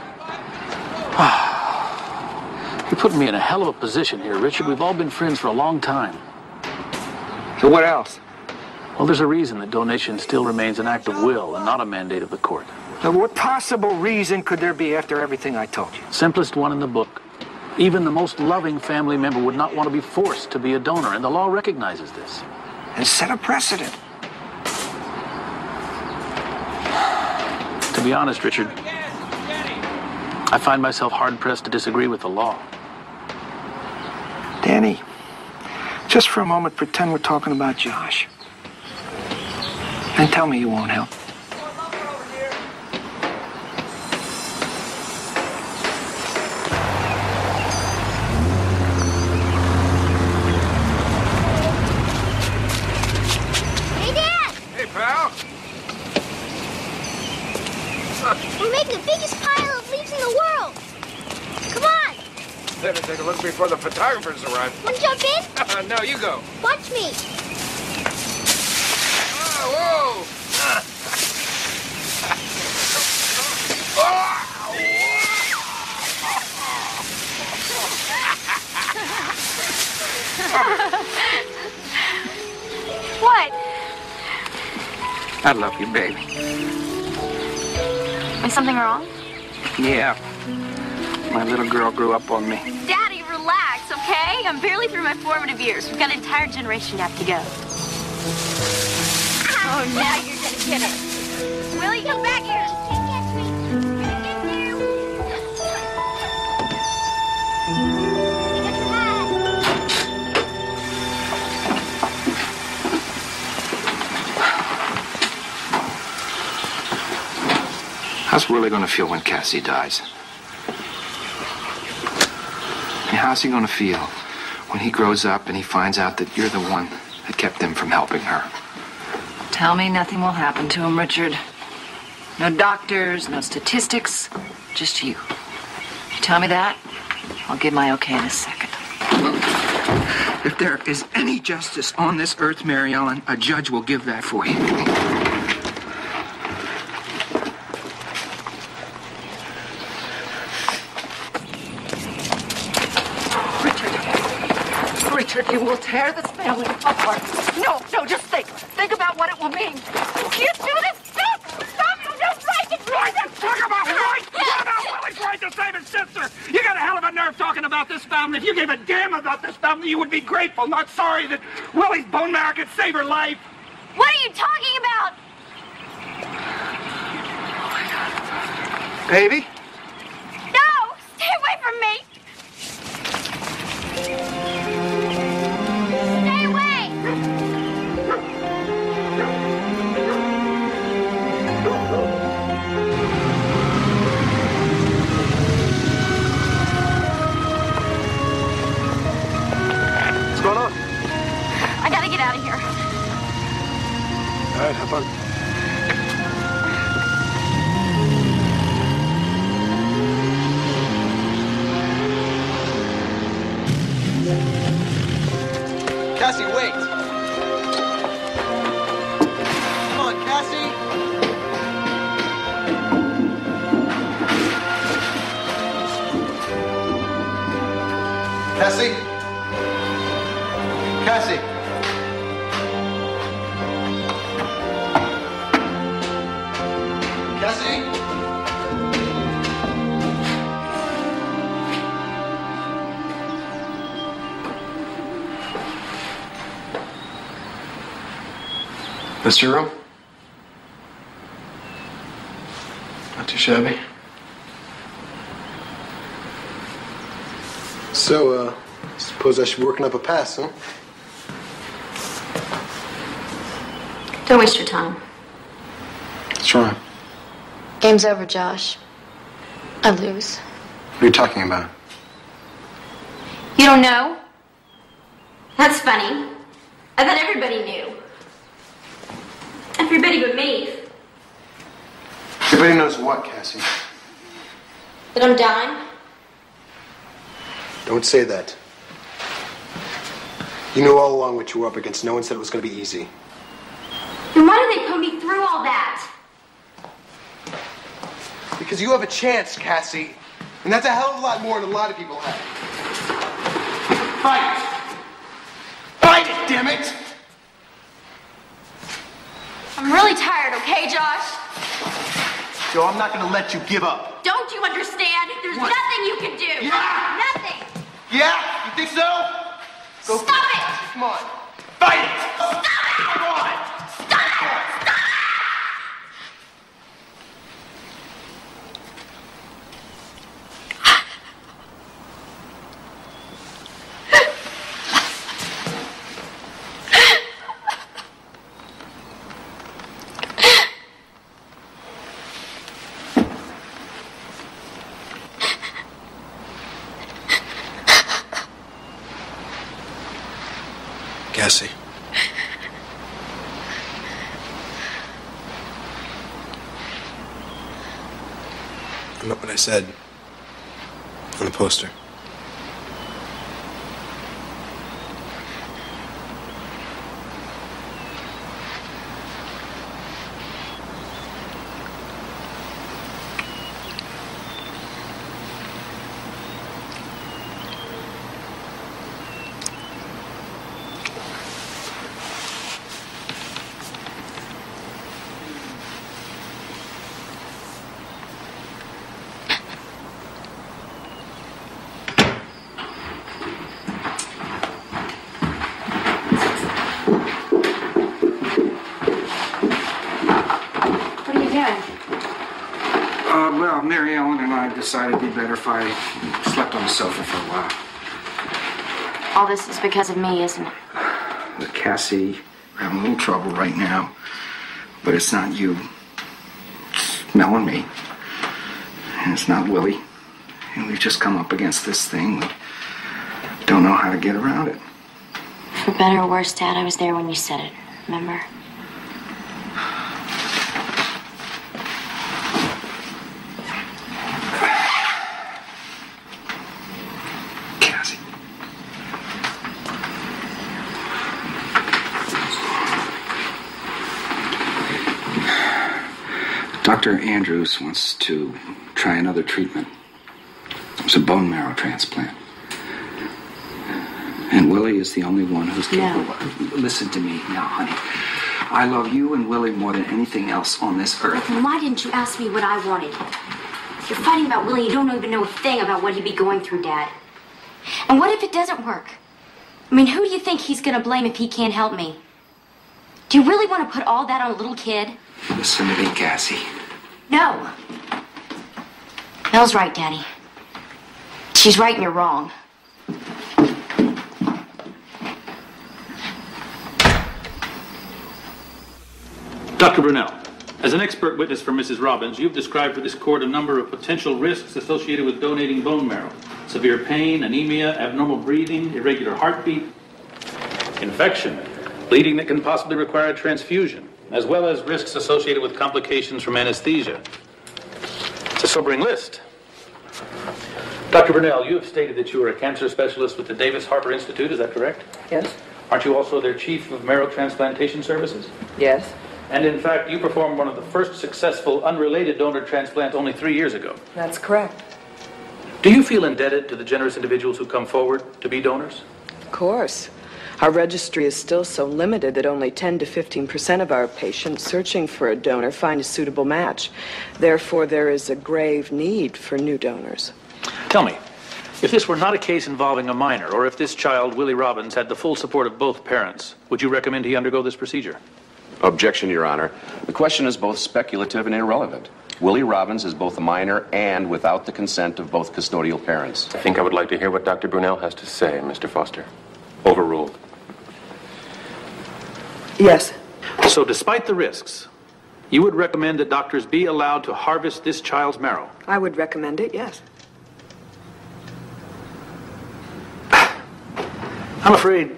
You're putting me in a hell of a position here, Richard. We've all been friends for a long time. So what else? Well, there's a reason that donation still remains an act of will and not a mandate of the court. Now, what possible reason could there be after everything I told you? Simplest one in the book. Even the most loving family member would not want to be forced to be a donor, and the law recognizes this. And set a precedent. To be honest, Richard, I find myself hard-pressed to disagree with the law. Danny, just for a moment, pretend we're talking about Josh. And tell me you won't help. Hey, Dad! Hey, pal. We're making the biggest pile of leaves in the world. Come on! Better take a look before the photographers arrive. Want to jump in? No, you go. Watch me. Whoa! What? I love you, baby. Is something wrong? Yeah. My little girl grew up on me. Daddy, relax, okay? I'm barely through my formative years. We've got an entire generation left to go. Oh, now you're gonna get it. Willie, come back here. How's Willie going to feel when Cassie dies? And how's he going to feel when he grows up and he finds out that you're the one that kept him from helping her? Tell me nothing will happen to him, Richard. No doctors, no statistics, just you. You tell me that, I'll give my okay in a second. If there is any justice on this earth, Mary Ellen, a judge will give that for you. Richard, you will tear this family apart. No, just think. Think about what it will mean. You can't do this. Stop! You don't right to do this! Talk about right! What about Willie's right to save his sister? You got a hell of a nerve talking about this family. If you gave a damn about this family, you would be grateful, not sorry that Willie's bone marrow could save her life. What are you talking about? Baby? No! Stay away from me! Stay away! What's going on? I gotta get out of here. All right, have fun. Cassie, wait. Come on, Cassie. Cassie? Cassie? Cassie? This your room? Not too shabby. So, suppose I should be working up a pass, huh? Don't waste your time. What's wrong? Game's over, Josh. I lose. What are you talking about? You don't know? That's funny. I thought everybody knew. Everybody but me. Everybody knows what, Cassie? That I'm dying? Don't say that. You knew all along what you were up against. No one said it was going to be easy. Then why did they put me through all that? Because you have a chance, Cassie. And that's a hell of a lot more than a lot of people have. Fight! Fight it, damn it! I'm really tired, okay, Josh? Joe, I'm not going to let you give up. Don't you understand? There's What? nothing you can do. Yeah. Nothing. Yeah? You think so? Go Stop it! Come on. Fight it! Stop it! Come on! Stop it! Stop Cassie. I meant what I said on the poster. Well, Mary Ellen and I decided it'd be better if I slept on the sofa for a while. All this is because of me, isn't it? With Cassie, we're having a little trouble right now. But it's not you. It's Mel and me. And it's not Willie. And we've just come up against this thing. We don't know how to get around it. For better or worse, Dad, I was there when you said it. Remember? Dr. Andrews wants to try another treatment. It's a bone marrow transplant. And Willie is the only one who's capable. No. Listen to me now, honey. I love you and Willie more than anything else on this earth. Then why didn't you ask me what I wanted? You're fighting about Willie. You don't even know a thing about what he'd be going through, Dad. And what if it doesn't work? I mean, who do you think he's going to blame if he can't help me? Do you really want to put all that on a little kid? Listen to me, Cassie. No. Mel's right, Daddy. She's right and you're wrong. Dr. Brunel, as an expert witness for Mrs. Robbins, you've described for this court a number of potential risks associated with donating bone marrow. Severe pain, anemia, abnormal breathing, irregular heartbeat, infection, bleeding that can possibly require a transfusion, as well as risks associated with complications from anesthesia. It's a sobering list. Dr. Brunel, you have stated that you are a cancer specialist with the Davis Harper Institute, is that correct? Yes. Aren't you also their chief of marrow transplantation services? Yes. And in fact, you performed one of the first successful unrelated donor transplants only 3 years ago. That's correct. Do you feel indebted to the generous individuals who come forward to be donors? Of course. Our registry is still so limited that only 10 to 15% of our patients searching for a donor find a suitable match. Therefore, there is a grave need for new donors. Tell me, if this were not a case involving a minor, or if this child, Willie Robbins, had the full support of both parents, would you recommend he undergo this procedure? Objection, Your Honor. The question is both speculative and irrelevant. Willie Robbins is both a minor and without the consent of both custodial parents. I think I would like to hear what Dr. Brunel has to say, Mr. Foster. Overruled. Yes. So despite the risks, you would recommend that doctors be allowed to harvest this child's marrow? I would recommend it, yes. I'm afraid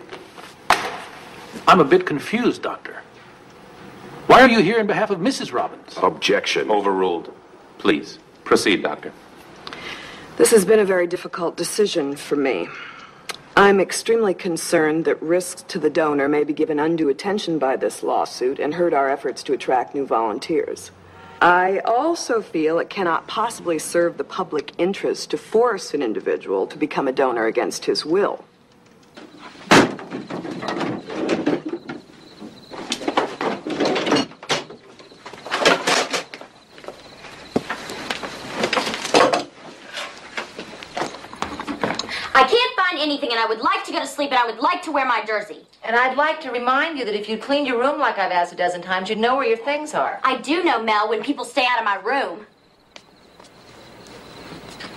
I'm a bit confused, Doctor. Why are you here in behalf of Mrs. Robbins? Objection. Overruled. Please, proceed, Doctor. This has been a very difficult decision for me. I'm extremely concerned that risks to the donor may be given undue attention by this lawsuit and hurt our efforts to attract new volunteers. I also feel it cannot possibly serve the public interest to force an individual to become a donor against his will. I can't find anything, and I would like to go to sleep, and I would like to wear my jersey. And I'd like to remind you that if you'd cleaned your room like I've asked a dozen times, you'd know where your things are. I do know, Mel, when people stay out of my room.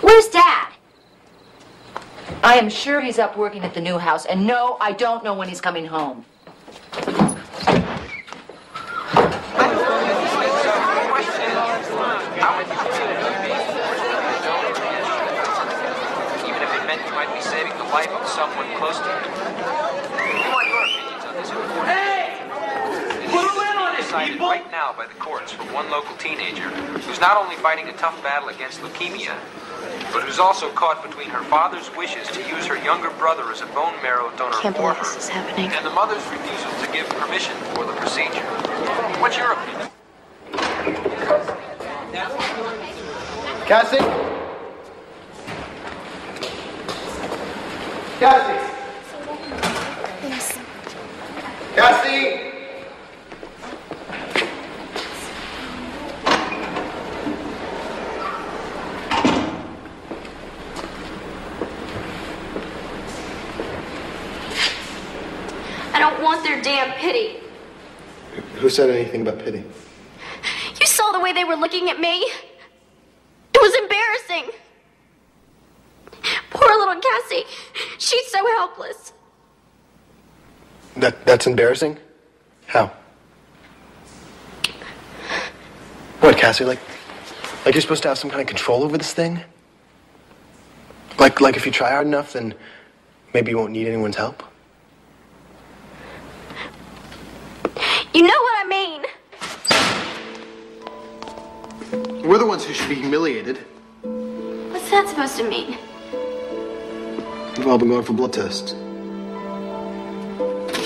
Where's Dad? I am sure he's up working at the new house, and no, I don't know when he's coming home. Even if it meant you might be saving the life of someone close to you. We want your opinions on this important issue. Put a lid on it, decided right now by the courts for one local teenager who's not only fighting a tough battle against leukemia, but who's also caught between her father's wishes to use her younger brother as a bone marrow donor for her, this is happening. and the mother's refusal to give permission for the procedure. What's your opinion? Cassie? Cassie? Cassie? I don't want their damn pity. Who said anything about pity? You saw the way they were looking at me. It was embarrassing. Poor little Cassie. She's so helpless. That's embarrassing? How? What, Cassie? Like you're supposed to have some kind of control over this thing? Like if you try hard enough, then maybe you won't need anyone's help? You know what I mean. We're the ones who should be humiliated. What's that supposed to mean? We've all been going for blood tests.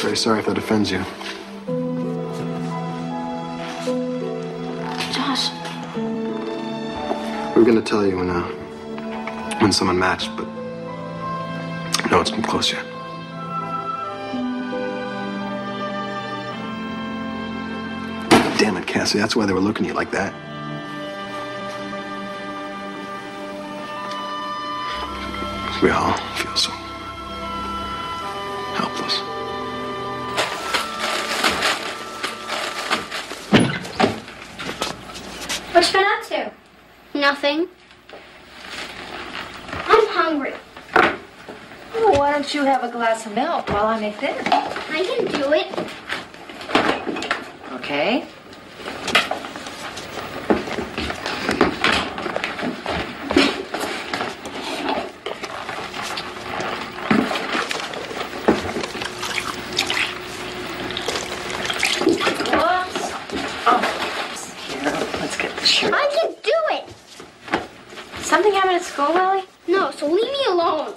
Very sorry if that offends you. Josh. We were gonna tell you when someone matched, but no, it's been close yet. Damn it, Cassie, that's why they were looking at you like that. We all feel so helpless. What you been up to? Nothing. I'm hungry. Well, why don't you have a glass of milk while I make dinner? I can do it. Okay. I can do it. Something happened at school, Willie? No, so leave me alone.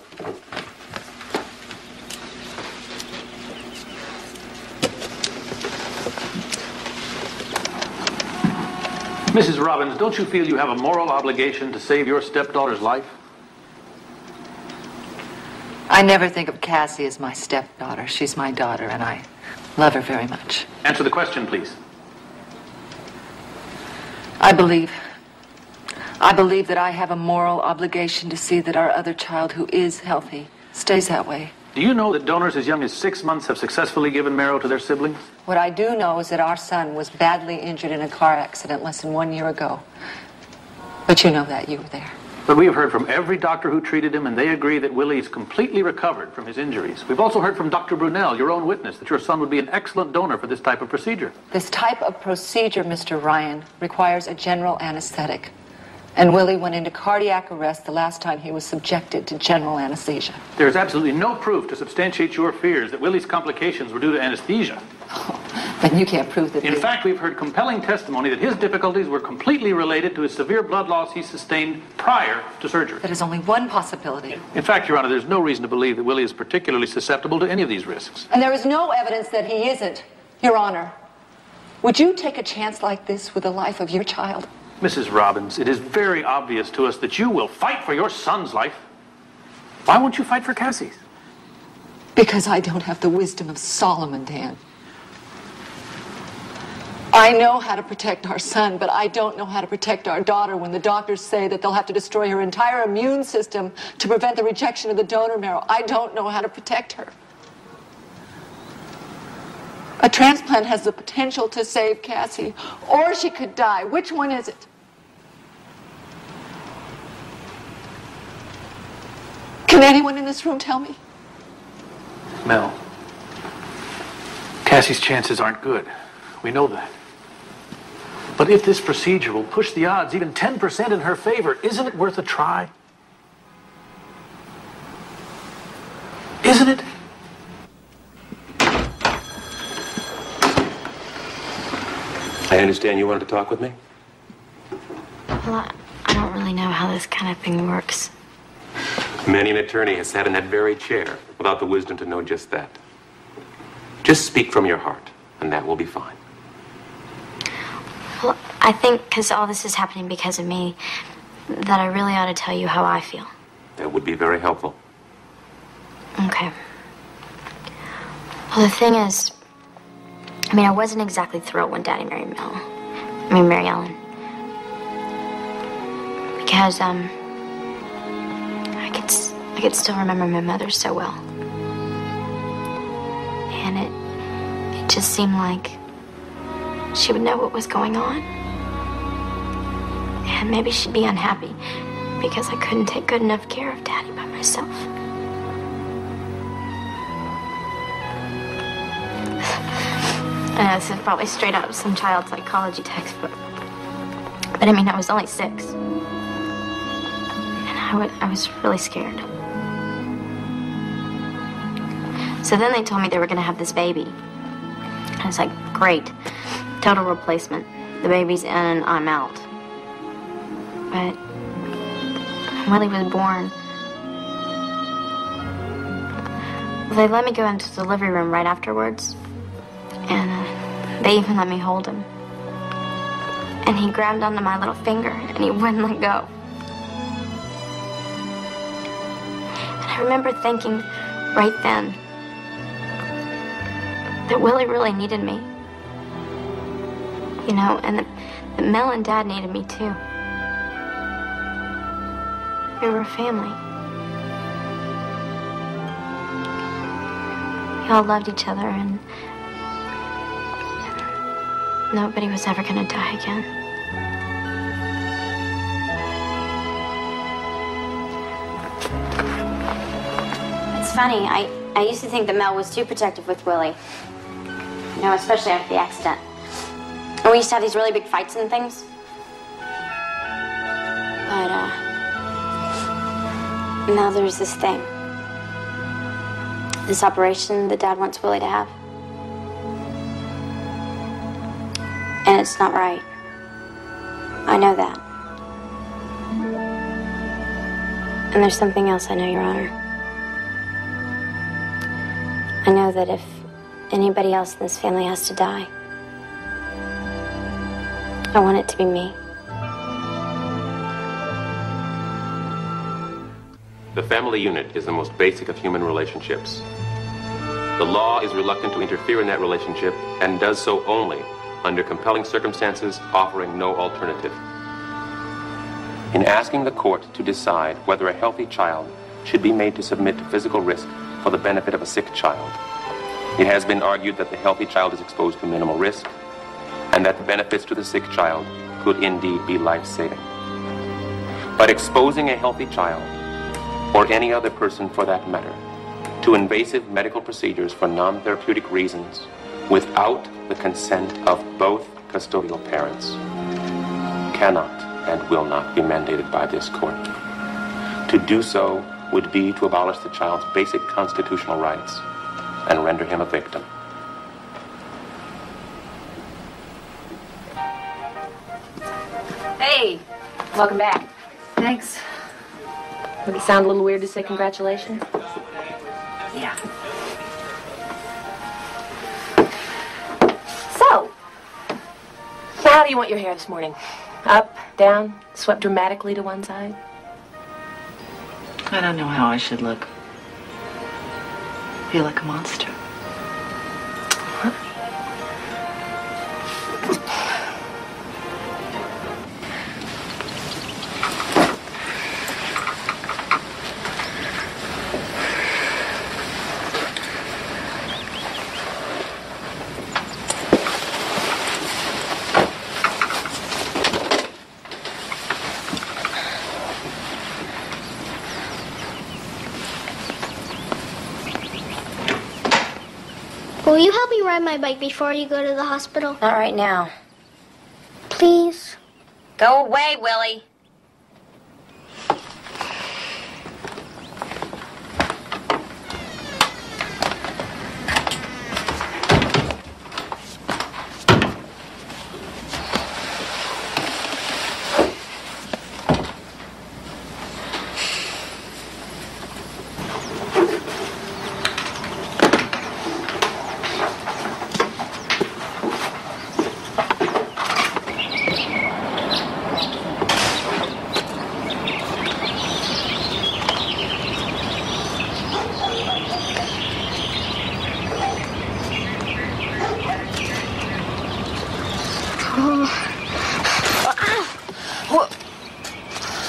Mrs. Robbins, don't you feel you have a moral obligation to save your stepdaughter's life? I never think of Cassie as my stepdaughter. She's my daughter, and I love her very much. Answer the question, please. I believe that I have a moral obligation to see that our other child, who is healthy, stays that way. Do you know that donors as young as 6 months have successfully given marrow to their siblings? What I do know is that our son was badly injured in a car accident less than 1 year ago. But you know that. You were there. But we have heard from every doctor who treated him, and they agree that Willie is completely recovered from his injuries. We've also heard from Dr. Brunel, your own witness, that your son would be an excellent donor for this type of procedure. This type of procedure, Mr. Ryan, requires a general anesthetic. And Willie went into cardiac arrest the last time he was subjected to general anesthesia. There is absolutely no proof to substantiate your fears that Willie's complications were due to anesthesia. Then you can't prove that. In fact, we've heard compelling testimony that his difficulties were completely related to his severe blood loss he sustained prior to surgery. That is only one possibility. In fact, Your Honor, there's no reason to believe that Willie is particularly susceptible to any of these risks. And there is no evidence that he isn't, Your Honor. Would you take a chance like this with the life of your child? Mrs. Robbins, it is very obvious to us that you will fight for your son's life. Why won't you fight for Cassie's? Because I don't have the wisdom of Solomon, Dan. I know how to protect our son, but I don't know how to protect our daughter when the doctors say that they'll have to destroy her entire immune system to prevent the rejection of the donor marrow. I don't know how to protect her. A transplant has the potential to save Cassie, or she could die. Which one is it? Can anyone in this room tell me? Mel, Cassie's chances aren't good. We know that. But if this procedure will push the odds even 10% in her favor, isn't it worth a try? Isn't it? I understand you wanted to talk with me? Well, I don't really know how this kind of thing works. Many an attorney has sat in that very chair without the wisdom to know just that. Just speak from your heart, and that will be fine. Well, I think because all this is happening because of me, that I really ought to tell you how I feel. That would be very helpful. Okay. Well, the thing is, I wasn't exactly thrilled when Daddy married Mary Ellen. Because, I could still remember my mother so well. And it just seemed like she would know what was going on. And maybe she'd be unhappy because I couldn't take good enough care of Daddy by myself. I know this is probably straight out of some child psychology textbook. But I was only 6. And I was really scared. So then they told me they were going to have this baby. I was like, great. Total replacement. The baby's in and I'm out. But when Willie was born, they let me go into the delivery room right afterwards. And they even let me hold him. And he grabbed onto my little finger and he wouldn't let go. And I remember thinking right then that Willie really needed me. You know, and that Mel and Dad needed me too. We were a family. We all loved each other and nobody was ever going to die again. It's funny, I used to think that Mel was too protective with Willie. You know, especially after the accident. And we used to have these really big fights and things. But, now there's this thing. This operation that Dad wants Willie to have. And it's not right. I know that. And there's something else I know, Your Honor. I know that if anybody else in this family has to die, I want it to be me. The family unit is the most basic of human relationships. The law is reluctant to interfere in that relationship and does so only under compelling circumstances offering no alternative. In asking the court to decide whether a healthy child should be made to submit to physical risk for the benefit of a sick child. It has been argued that the healthy child is exposed to minimal risk, and that the benefits to the sick child could indeed be life-saving. But exposing a healthy child, or any other person for that matter, to invasive medical procedures for non-therapeutic reasons without the consent of both custodial parents cannot and will not be mandated by this court. To do so would be to abolish the child's basic constitutional rights and render him a victim. Hey, welcome back. Thanks. Would it sound a little weird to say congratulations? Yeah. So, how do you want your hair this morning? Up, down, swept dramatically to one side? I don't know how I should look. Feel like a monster. Will you help me ride my bike before you go to the hospital? Not right now. Please? Go away, Willie.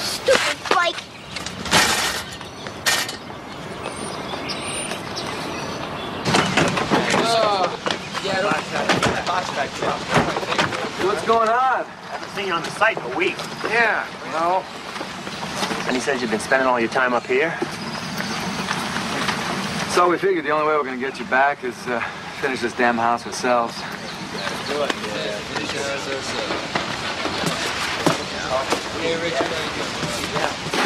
Stupid bike. What's going on? Haven't seen you on the site in a week. Yeah, well. And he says you've been spending all your time up here? So we figured the only way we're going to get you back is finish this damn house ourselves.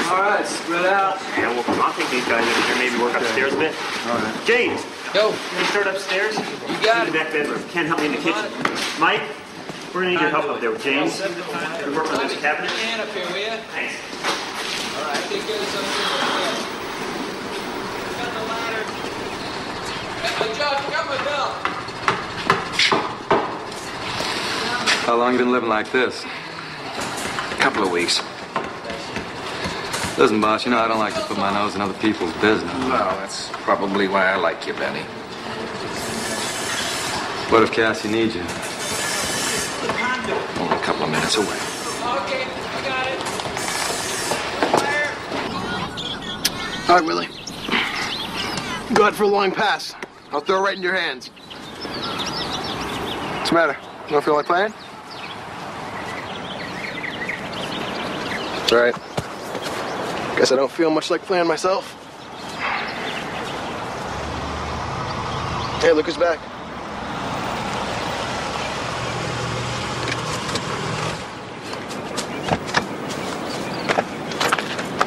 All right, spread out. Yeah, well, I'll take these guys in here, maybe work upstairs a bit. All right. James! Go. You start upstairs? You got it. Back bedroom. Ken, help me in the kitchen. Mike, we're going to need your help up there with James. We work on this cabinet. Stand up here, will you? Thanks. All right, take care of something. Got the ladder. Josh, got my belt. How long you been living like this? A couple of weeks. Listen, boss, you know I don't like to put my nose in other people's business. Well, that's probably why I like you, Benny. What if Cassie needs you? Only a couple of minutes away. Okay, I got it. All right, Willie. Go out for a long pass. I'll throw it right in your hands. What's the matter? You don't feel like playing? All right. Guess I don't feel much like playing myself. Hey, look who's back.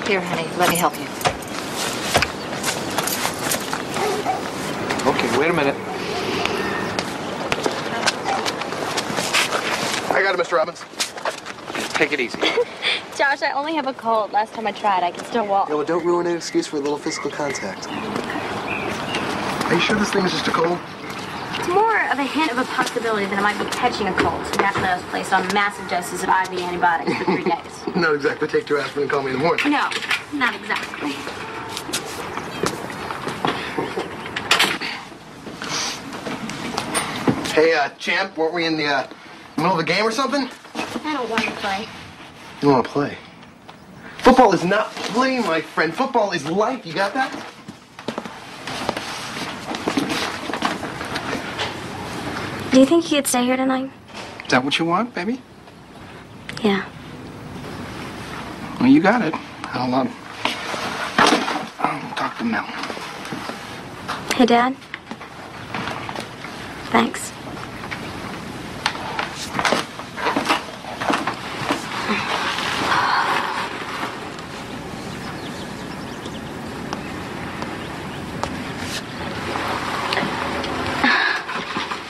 Here, honey, let me help you. Okay, wait a minute. I got it, Mr. Robbins. Take it easy. Josh, I only have a cold. Last time I tried, I can still walk. Yeah, well, don't ruin an excuse for a little physical contact. Are you sure this thing is just a cold? It's more of a hint of a possibility that I might be catching a cold. So naturally, I was placed on massive doses of IV antibiotics for 3 days. Not exactly. Take 2 aspirin and call me in the morning. No, not exactly. Hey, champ, weren't we in the middle of a game or something? I don't want to play. You don't want to play? Football is not play, my friend. Football is life. You got that? Do you think you could stay here tonight? Is that what you want, baby? Yeah. Well, you got it. I'll talk to Mel. Hey, Dad. Thanks.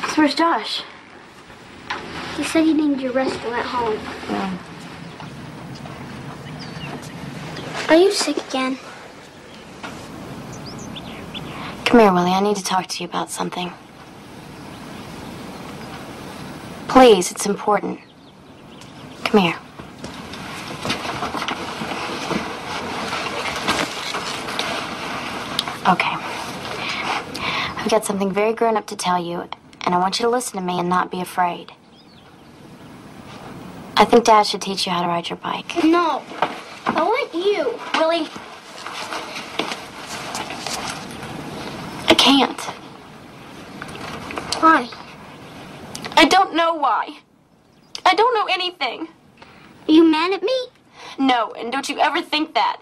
So where's Josh? He said he needed your rest and went home. Yeah. Are you sick again? Come here, Willie. I need to talk to you about something. Please, it's important. Come here. Okay. I've got something very grown up to tell you, and I want you to listen to me and not be afraid. I think Dad should teach you how to ride your bike. No. I want you. Willie. I can't. Why? I don't know why. I don't know anything. Are you mad at me? No, and don't you ever think that.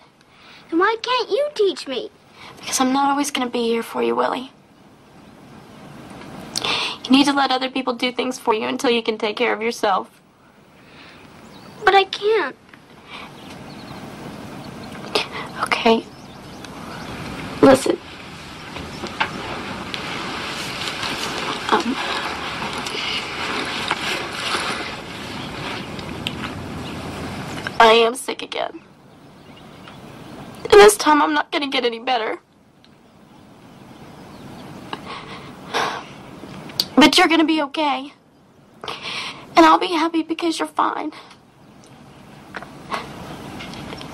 Then why can't you teach me? Because I'm not always going to be here for you, Willie. You need to let other people do things for you until you can take care of yourself. But I can't. Okay. Listen. I am sick again. And this time I'm not going to get any better. But you're going to be okay. And I'll be happy because you're fine.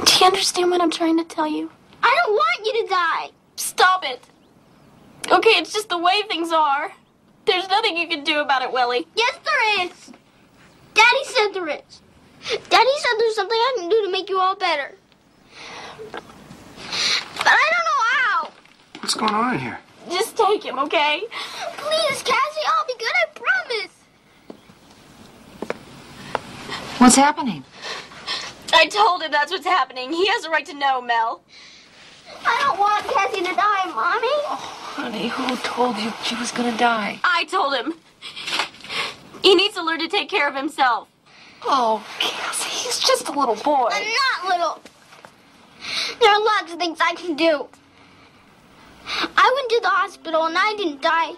Do you understand what I'm trying to tell you? I don't want you to die. Stop it. Okay, it's just the way things are. There's nothing you can do about it, Willie. Yes, there is. Daddy said there is. Daddy said there's something I can do to make you all better. But I don't know how. What's going on in here? Just take him, okay? Please, Cassie, I'll be good, I promise. What's happening? I told him that's what's happening. He has a right to know, Mel. I don't want Cassie to die, Mommy. Oh, honey, who told you she was gonna die? I told him. He needs to learn to take care of himself. Oh, Cassie, he's just a little boy. I'm not little. There are lots of things I can do. I went to the hospital and I didn't die.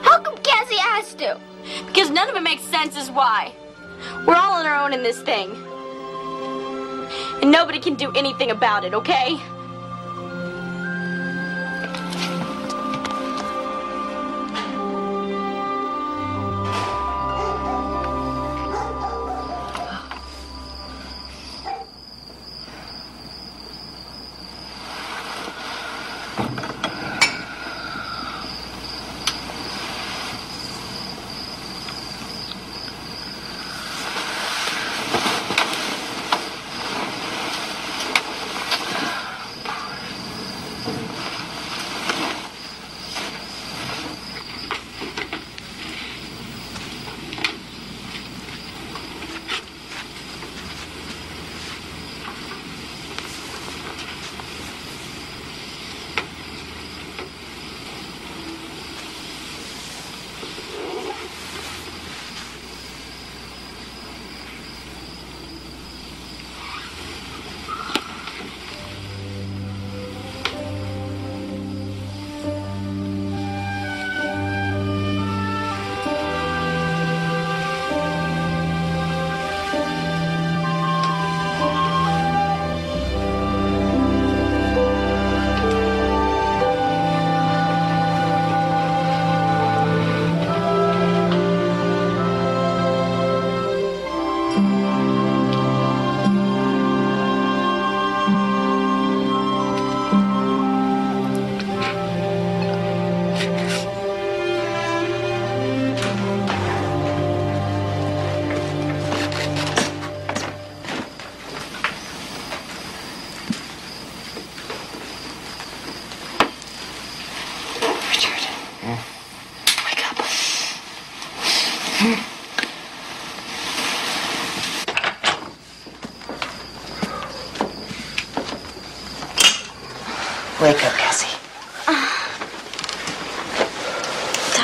How come Cassie has to? Because none of it makes sense is why. We're all on our own in this thing. And nobody can do anything about it, okay?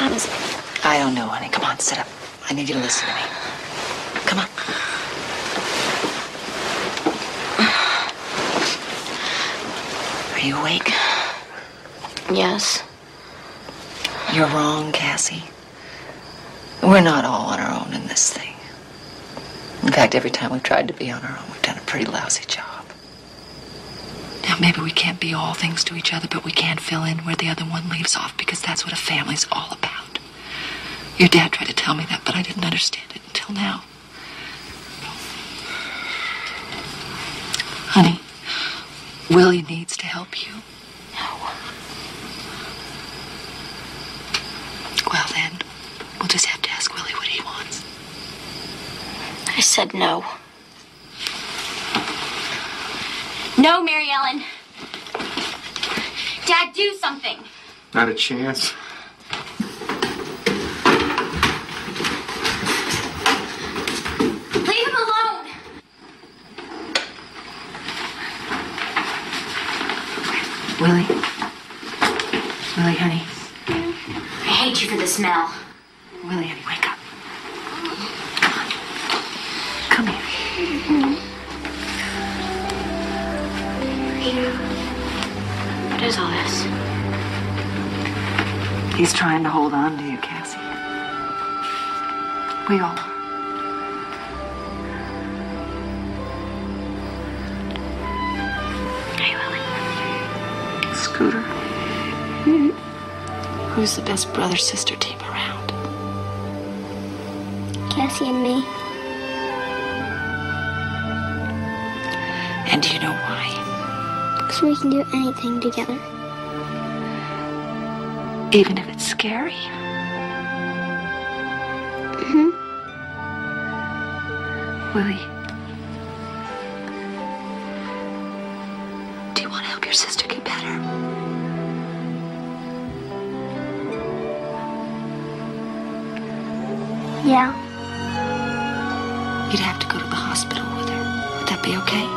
time is it? I don't know, honey. Come on, sit up. I need you to listen to me. Come on. Are you awake? Yes. You're wrong, Cassie. We're not all on our own in this thing. In fact, every time we've tried to be on our own, we've done a pretty lousy job. Now, maybe we can't be all things to each other, but we can fill in where the other one leaves off, because that's what a family's all about. Your dad tried to tell me that, but I didn't understand it until now. Honey, Willie needs to help you. No. Well, then, we'll just have to ask Willie what he wants. I said no. No, Mary Ellen. Dad, do something. Not a chance. Leave him alone. Willie? Willie, honey. I hate you for the smell. Willie, honey, wake up. Come here. What is all this? He's trying to hold on to you, Cassie. We all are. Hey, Willie. Scooter. Who's the best brother-sister team around? Cassie and me. And do you know why? Because we can do anything together. Even if it's scary? Willie, do you want to help your sister get better? Yeah. You'd have to go to the hospital with her. Would that be okay?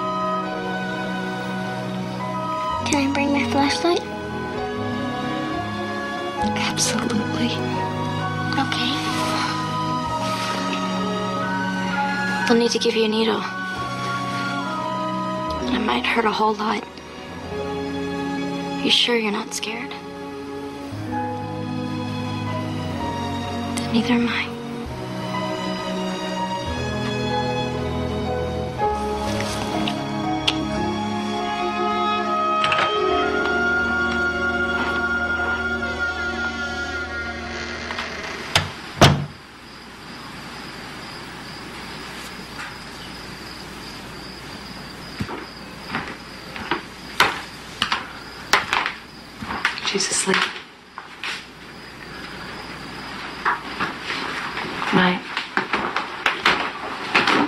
Can I bring my flashlight? Absolutely. Okay. They'll need to give you a needle. And it might hurt a whole lot. You sure you're not scared? Then neither am I. She's asleep. Right.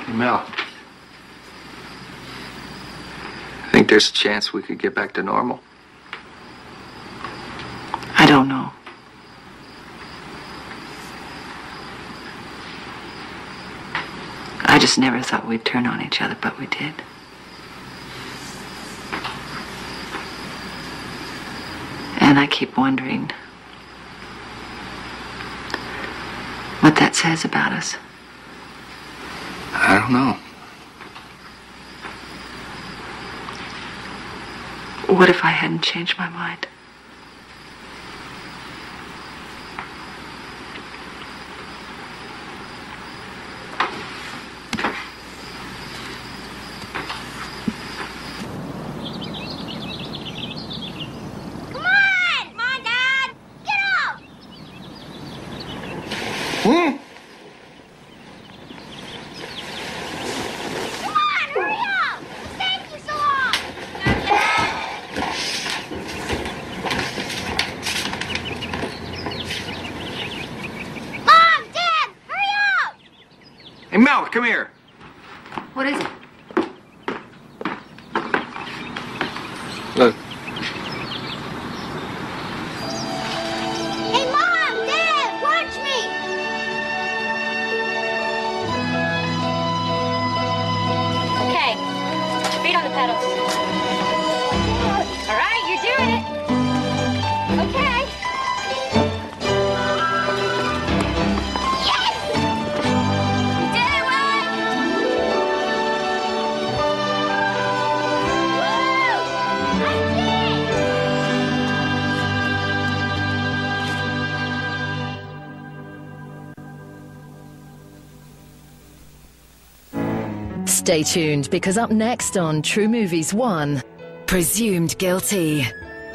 Hey, Mel. I think there's a chance we could get back to normal. I don't know. I just never thought we'd turn on each other, but we did. And I keep wondering what that says about us. I don't know. What if I hadn't changed my mind? Hey, Mel, come here. What is it? Look. Hey, Mom! Dad! Watch me! Okay. Feet on the pedals. All right, you're doing it. Okay. Stay tuned, because up next on True Movies 1, Presumed Guilty.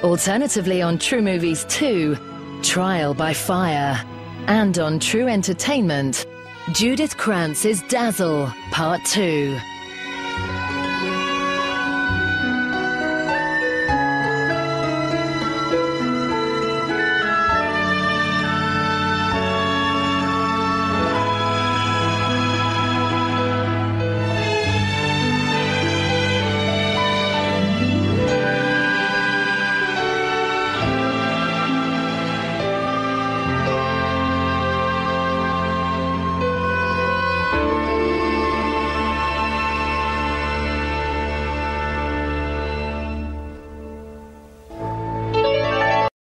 Alternatively on True Movies 2, Trial by Fire. And on True Entertainment, Judith Krantz's Dazzle, Part 2.